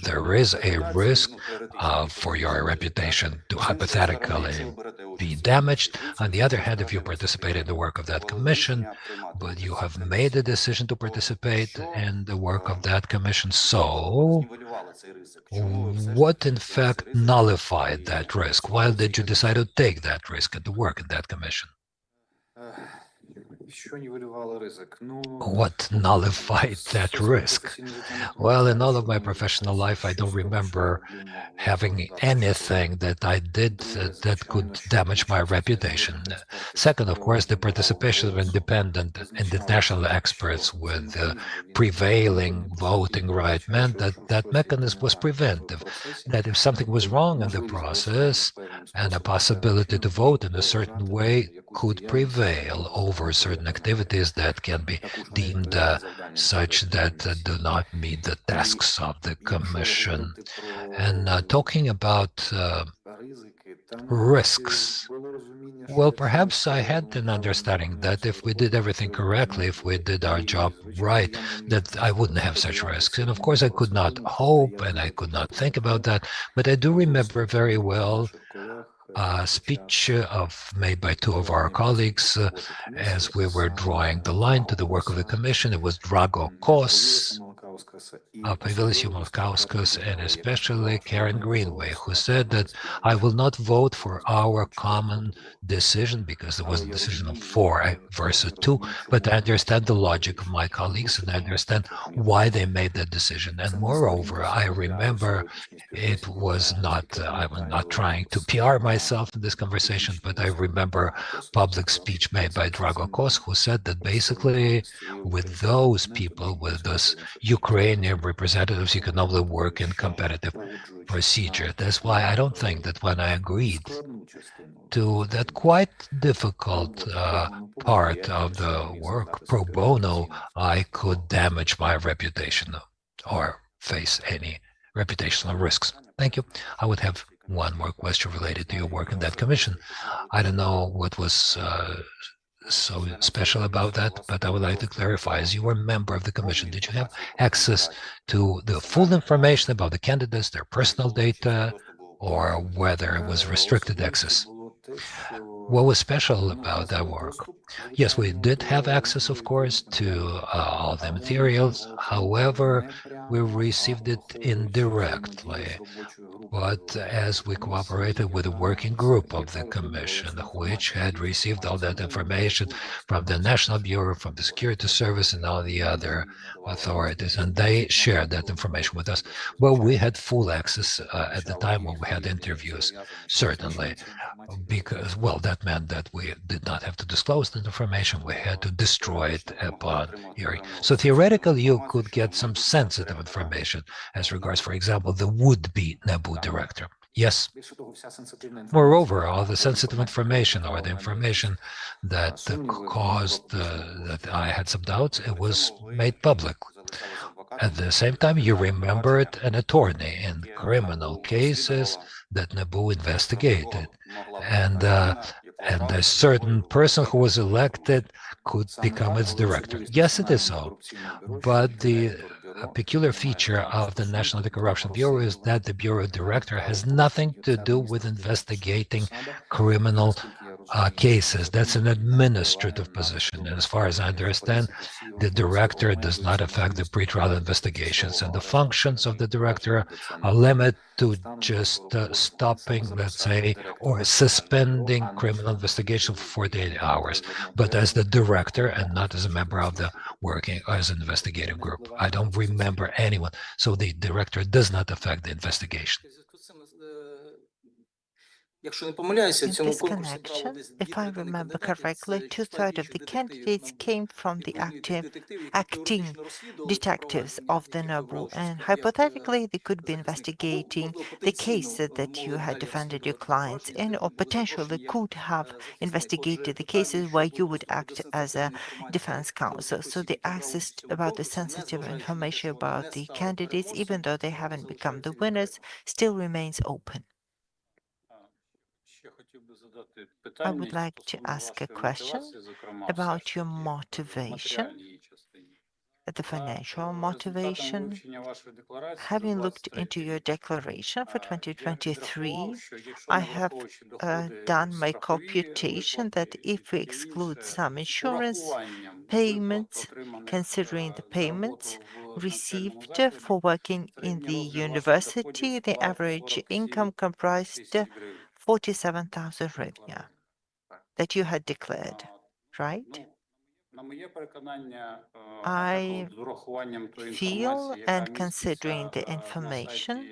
S5: there is a risk for your reputation to hypothetically be damaged. On the other hand, if you participate in the work of that commission, but you have made a decision to participate in the work of that commission, so what in fact nullified that risk? Why did you decide to take that risk and to work in that commission? What nullified that risk? Well, in all of my professional life, I don't remember having anything that I did that could damage my reputation. Second, of course, the participation of independent international experts with prevailing voting right meant that that mechanism was preventive, that if something was wrong in the process and a possibility to vote in a certain way could prevail over certain activities that can be deemed such that do not meet the tasks of the commission. And talking about risks, well, perhaps I had an understanding that if we did everything correctly, if we did our job right, that I wouldn't have such risks. And of course, I could not hope and I could not think about that, but I do remember very well a speech made by 2 of our colleagues as we were drawing the line to the work of the commission. It was Drago Kos, Pavilis Yumowkauskas and especially Karen Greenway, who said that I will not vote for our common decision because there was a decision of 4 versus 2, but I understand the logic of my colleagues and I understand why they made that decision. And moreover, I remember it was not, I was not trying to PR myself in this conversation, but I remember public speech made by Drago Kos, who said that basically with those people, with those Ukrainian representatives, you can only work in competitive procedure. That's why I don't think that when I agreed to that quite difficult part of the work pro bono, I could damage my reputation or face any reputational risks. Thank you. I would have one more question related to your work in that commission. I don't know what was so special about that, but I would like to clarify, as you were a member of the commission, did you have access to the full information about the candidates, their personal data, or whether it was restricted access? What was special about that work? Yes, we did have access, of course, to all the materials. However, we received it indirectly. But as we cooperated with the working group of the Commission, which had received all that information from the National Bureau, from the Security Service, and all the other authorities, and they shared that information with us. Well, we had full access at the time when we had interviews, certainly, because, well, that meant that we did not have to disclose the information. We had to destroy it upon hearing. So theoretically, you could get some sensitive information as regards, for example, the would-be NABU director. Yes. Moreover, all the sensitive information or the information that caused that I had some doubts, it was made public. At the same time, you remembered an attorney in criminal cases that NABU investigated, and a certain person who was elected could become its director. Yes, it is so. But the peculiar feature of the National Anti-Corruption Bureau is that the bureau director has nothing to do with investigating criminal cases. That's an administrative position. And as far as I understand, the director does not affect the pretrial investigations. And the functions of the director are limited to just stopping, let's say, or suspending criminal investigation for 48 hours, but as the director and not as a member of the working as an investigative group. I don't remember anyone. So the director does not affect the investigation.
S1: In this connection, if I remember correctly, 2/3 of the candidates came from the acting detectives of the NABU, and hypothetically, they could be investigating the case that you had defended your clients in, or potentially could have investigated the cases where you would act as a defense counsel. So the access about the sensitive information about the candidates, even though they haven't become the winners, still remains open. I would like to ask a question about your motivation, the financial motivation. Having looked into your declaration for 2023, I have done my computation that if we exclude some insurance payments, considering the payments received for working in the university, the average income comprised 47,000 hryvnia that you had declared, right? I feel, and considering the information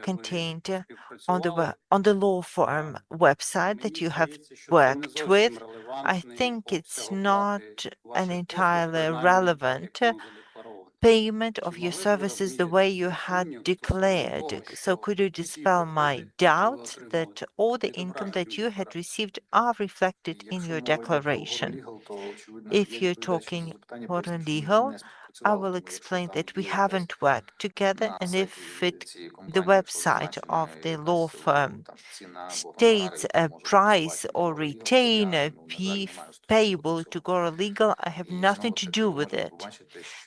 S1: contained on the law firm website that you have worked with, I think it's not an entirely relevant payment of your services the way you had declared. So could you dispel my doubts that all the income that you had received are reflected in your declaration? If you're talking for legal, I will explain that we haven't worked together, and if the website of the law firm states a price or retainer fee payable to Gora Legal, I have nothing to do with it.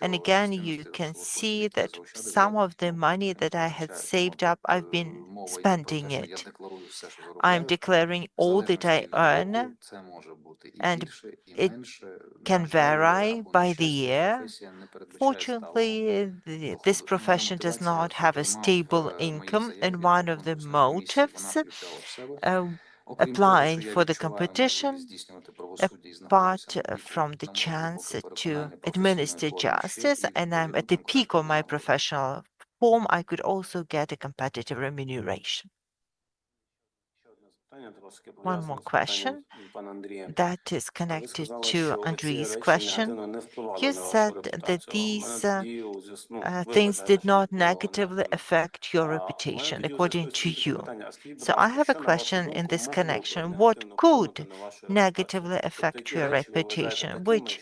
S1: And again, you can see that some of the money that I had saved up, I've been spending it. I'm declaring all that I earn, and it can vary by the year. Fortunately, this profession does not have a stable income, and one of the motives applying for the competition, apart from the chance to administer justice, and I'm at the peak of my professional form, I could also get a competitive remuneration. One more question that is connected to Andrei's question. You said that these things did not negatively affect your reputation, according to you. So I have a question in this connection. What could negatively affect your reputation? Which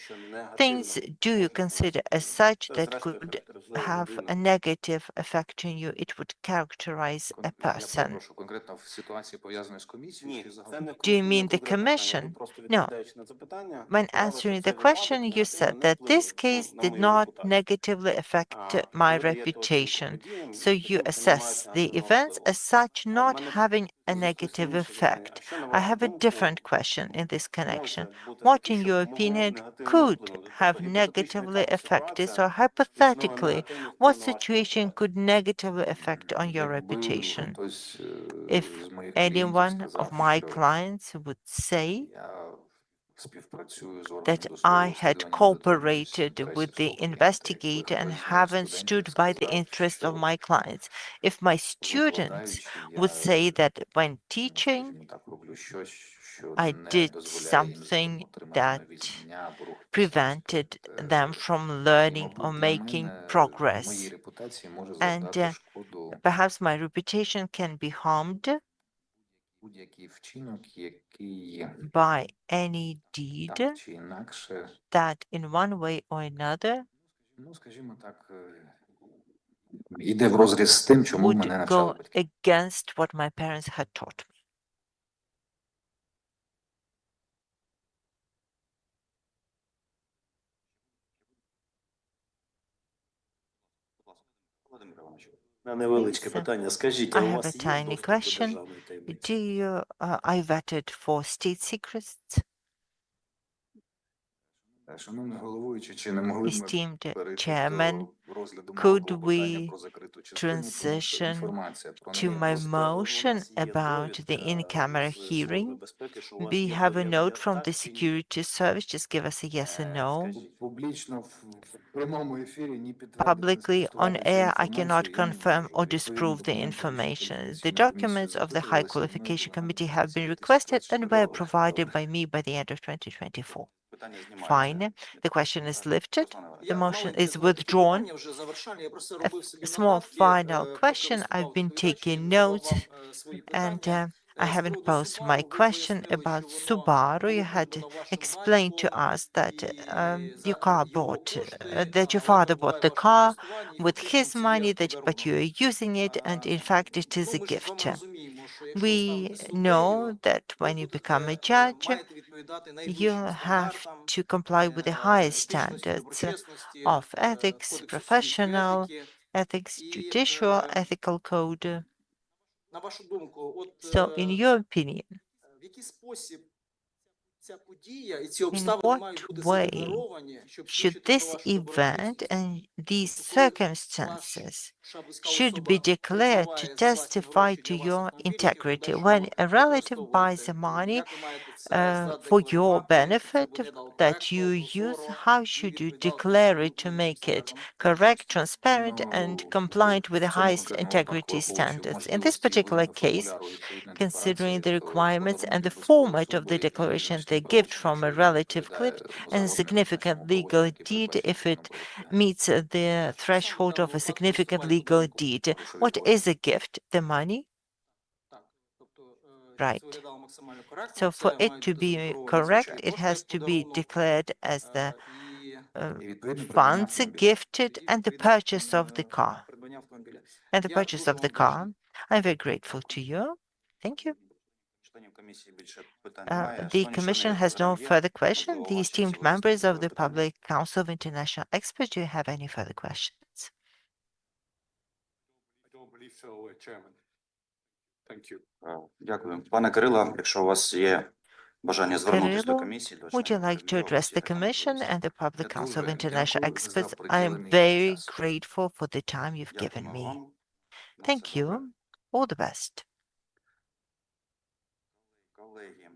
S1: things do you consider as such that could have a negative effect on you? It would characterize a person. Do you mean the commission? No. When answering the question, you said that this case did not negatively affect my reputation. So you assess the events as such not having a negative effect. I have a different question in this connection. What, in your opinion, could have negatively affected, or hypothetically, what situation could negatively affect on your reputation? If any one of my clients would say that I had cooperated with the investigator and haven't stood by the interests of my clients. If my students would say that when teaching, I did something that prevented them from learning or making progress, and perhaps my reputation can be harmed by any deed that in one way or another would go against what my parents had taught me. I have a tiny question. I vetted for state secrets? Esteemed Chairman, could we transition to my motion about the in-camera hearing? We have a note from the security service. Just give us a yes or no. Publicly on air, I cannot confirm or disprove the information. The documents of the High Qualification Committee have been requested and were provided by me by the end of 2024. Fine. The question is lifted. The motion is withdrawn. A small final question. I've been taking notes, and I haven't posed my question about Subaru. You had explained to us that your father bought the car with his money, but you are using it, and in fact, it is a gift. We know that when you become a judge, you have to comply with the highest standards of ethics, professional ethics, judicial ethical code. So, in your opinion, in what way should this event and these circumstances should be declared to testify to your integrity? When a relative buys the money for your benefit that you use, how should you declare it to make it correct, transparent, and compliant with the highest integrity standards? In this particular case, considering the requirements and the format of the declaration, the gift from a relative clip and a significant legal deed, if it meets the threshold of a significant legal deed. What is a gift? The money? Right. So for it to be correct, it has to be declared as the funds gifted and the purchase of the car. I'm very grateful to you. Thank you. The Commission has no further question. The esteemed members of the Public Council of International Experts, do you have any further questions?
S6: I don't believe so, Chairman. Thank you.
S2: Дякую. Пане Кирило, якщо у вас є бажання звернутися до
S1: Kyrylo,
S2: комісії, до
S1: would you
S2: членів
S1: like to address the
S2: Комісії,
S1: Commission and the Public
S6: Я
S1: Council of
S6: дуже
S1: International
S6: дякую
S1: Experts?
S6: за
S1: I am
S6: приділений
S1: very
S6: час.
S1: grateful for the time you've given
S2: Дякуємо
S1: me.
S2: вам. На все
S1: Thank
S2: добре.
S1: you. All the best.
S2: Колеги.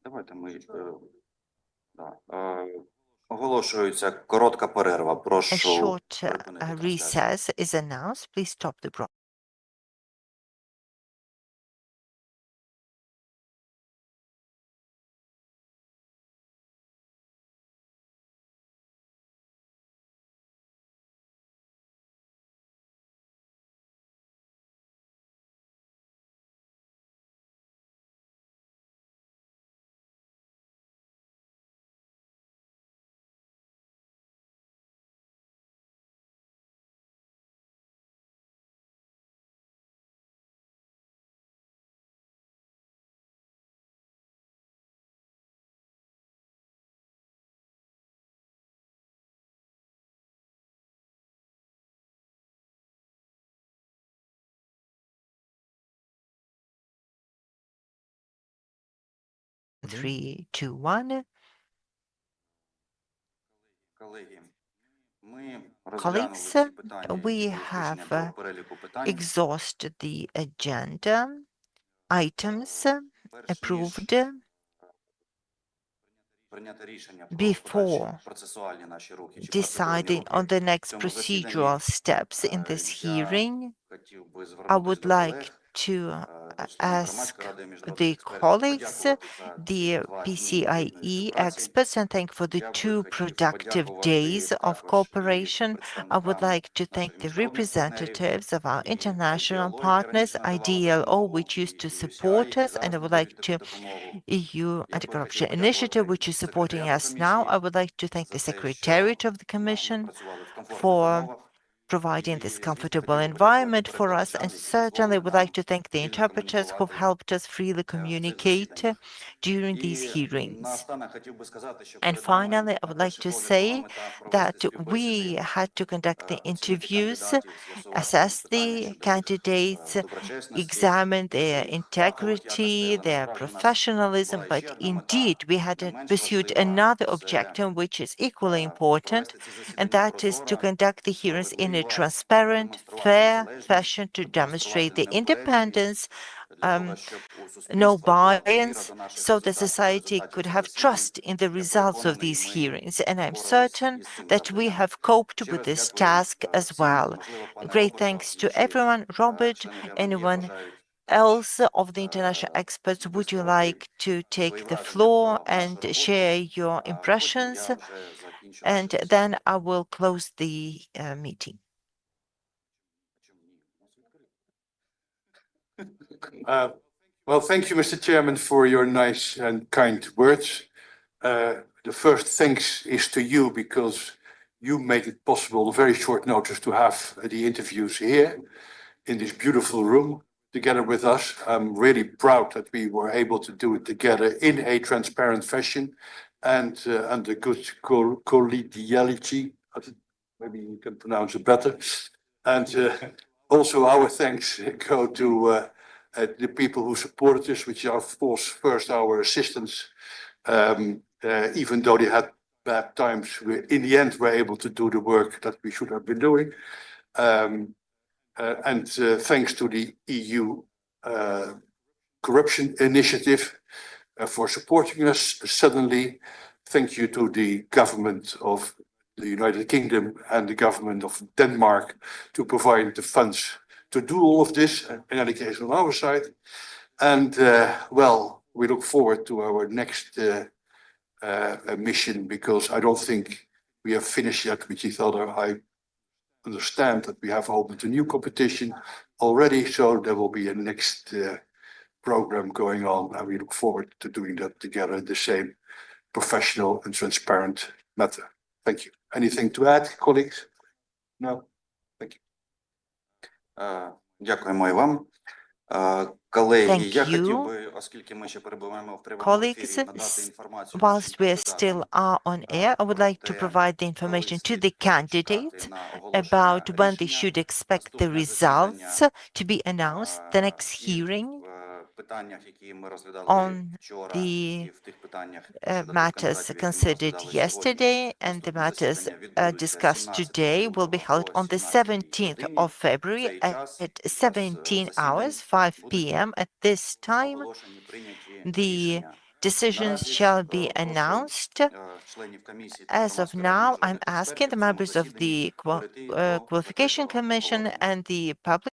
S2: Давайте ми оголошується коротка перерва.
S1: A
S2: Прошу
S1: short
S2: припинити трансляцію.
S1: recess is announced. Please stop the broadcast. Three, two, one.
S2: Колеги, ми розглянули
S1: Colleagues,
S2: всі питання,
S1: we
S2: які були включені
S1: have
S2: до переліку питань.
S1: exhausted the agenda items approved
S2: Прийняти рішення про
S1: before
S2: подальші процесуальні наші рухи чи процедурні
S1: deciding on
S2: рухи
S1: the
S2: в
S1: next
S2: цьому засіданні.
S1: procedural steps in this
S2: Я
S1: hearing.
S2: хотів би
S1: I
S2: звернутися
S1: would
S2: до
S1: like
S2: колег,
S1: to
S2: до членів
S1: ask
S2: Громадської ради міжнародних
S1: the
S2: експертів,
S1: colleagues,
S2: подякувати за
S1: the
S2: 2 дні
S1: PCIe
S2: співпраці.
S1: experts, and thank for the
S2: Я би
S1: 2
S2: хотів
S1: productive
S2: подякувати
S1: days of
S2: також і
S1: cooperation. I would
S2: представникам
S1: like to thank
S2: наших
S1: the
S2: міжнародних
S1: representatives of our
S2: партнерів, і
S1: international
S2: IDLO, яке
S1: partners,
S2: раніше надавало
S1: IDLO,
S2: допомогу,
S1: which used to
S2: і
S1: support
S2: UCI, які
S1: us, and I
S2: зараз
S1: would like
S2: надають
S1: to
S2: таку допомогу.
S1: EU
S2: Я би
S1: Anti-Corruption
S2: хотів
S1: Initiative,
S2: подякувати
S1: which is supporting
S2: секретаріату
S1: us now. I
S2: комісії
S1: would like to thank the
S2: за те, що
S1: Secretariat of the
S2: ми
S1: Commission
S2: працювали в комфортних
S1: for
S2: умовах.
S1: providing
S2: І,
S1: this
S2: звісно,
S1: comfortable
S2: хотів би подякувати
S1: environment for us, and
S2: перекладачам, які
S1: certainly
S2: дозволили
S1: would
S2: нам
S1: like to thank the
S2: вільно
S1: interpreters who've
S2: комунікувати
S1: helped us freely
S2: в цих
S1: communicate
S2: засіданнях.
S1: during
S2: І
S1: these hearings.
S2: наостанок хотів би сказати, що
S1: And
S2: перед нами
S1: finally, I
S2: на
S1: would like
S2: перший
S1: to
S2: погляд
S1: say
S2: була мета провести
S1: that we
S2: співбесіди,
S1: had to conduct the
S2: оцінити
S1: interviews,
S2: кандидатів, з'ясувати
S1: assess
S2: питання
S1: the
S2: щодо їх
S1: candidates,
S2: доброчесності,
S1: examine
S2: щодо
S1: their
S2: їх фахових
S1: integrity,
S2: якостей, але
S1: their
S2: насправді у нас
S1: professionalism,
S2: була
S1: but
S2: ще одна мета,
S1: indeed we had
S2: не менш
S1: pursued
S2: важлива,
S1: another
S2: це
S1: objective, which is equally important,
S2: провести ці
S1: and
S2: засідання
S1: that is to
S2: прозоро,
S1: conduct the hearings in a
S2: справедливо,
S1: transparent,
S2: продемонструвати
S1: fair
S2: незалежність,
S1: fashion to
S2: продемонструвати
S1: demonstrate the
S2: неупередженість,
S1: independence,
S2: для того, щоб у
S1: no
S2: суспільства була довіра
S1: bias,
S2: до наших
S1: so the
S2: результатів,
S1: society
S2: результатів
S1: could
S2: цих
S1: have
S2: засідань.
S1: trust in the
S2: Я
S1: results of
S2: переконаний,
S1: these
S2: ми
S1: hearings, and I'm
S2: впорались
S1: certain
S2: із цим
S1: that we
S2: завданням.
S1: have coped
S2: Ще
S1: with
S2: раз
S1: this
S2: дякую
S1: task as
S2: всім,
S1: well.
S2: можливо, пане
S1: Great
S2: Роберто,
S1: thanks to
S2: інші
S1: everyone. Robert,
S2: члени ГРМЄ
S1: anyone
S2: бажають
S1: else of the international experts, would you
S2: висловити
S1: like to take
S2: свої
S1: the
S2: враження
S1: floor
S2: про нашу
S1: and
S2: роботу,
S1: share your
S2: а потім
S1: impressions?
S2: я вже закінчу
S1: And
S2: наше
S1: then
S2: засідання.
S1: I will close the meeting.
S6: Well, thank you, Mr. Chairman, for your nice and kind words. The first thanks is to you because you made it possible on very short notice to have the interviews here in this beautiful room together with us. I'm really proud that we were able to do it together in a transparent fashion and under good collegiality. Maybe you can pronounce it better. And also our thanks go to the people who supported us, which are, of course, first our assistants. Even though they had bad times, in the end, we're able to do the work that we should have been doing. And thanks to the EU Corruption Initiative for supporting us suddenly. Thank you to the government of the United Kingdom and the government of Denmark to provide the funds to do all of this, in any case on our side. And well, we look forward to our next mission, because I don't think we have finished yet with each other. I understand that we have opened a new competition already, so there will be a next program going on, and we look forward to doing that together in the same professional and transparent manner. Thank you. Anything to add, colleagues? No? Thank you.
S2: Дякуємо і вам. Колеги,
S1: Thank
S2: я хотів
S1: you.
S2: би, оскільки ми ще перебуваємо в прямому
S1: Colleagues,
S2: ефірі, надати інформацію
S1: whilst we
S2: нашим
S1: still
S2: кандидатам
S1: are on air, I would like to provide the information to the candidate about when they should expect the results to be announced. The next hearing on the matters considered yesterday and the matters discussed today will be held on the 17th of February at 17 hours, 5 p.m. At this time, the decisions shall be announced. As of now, I'm asking the members of the Qualification Commission and the public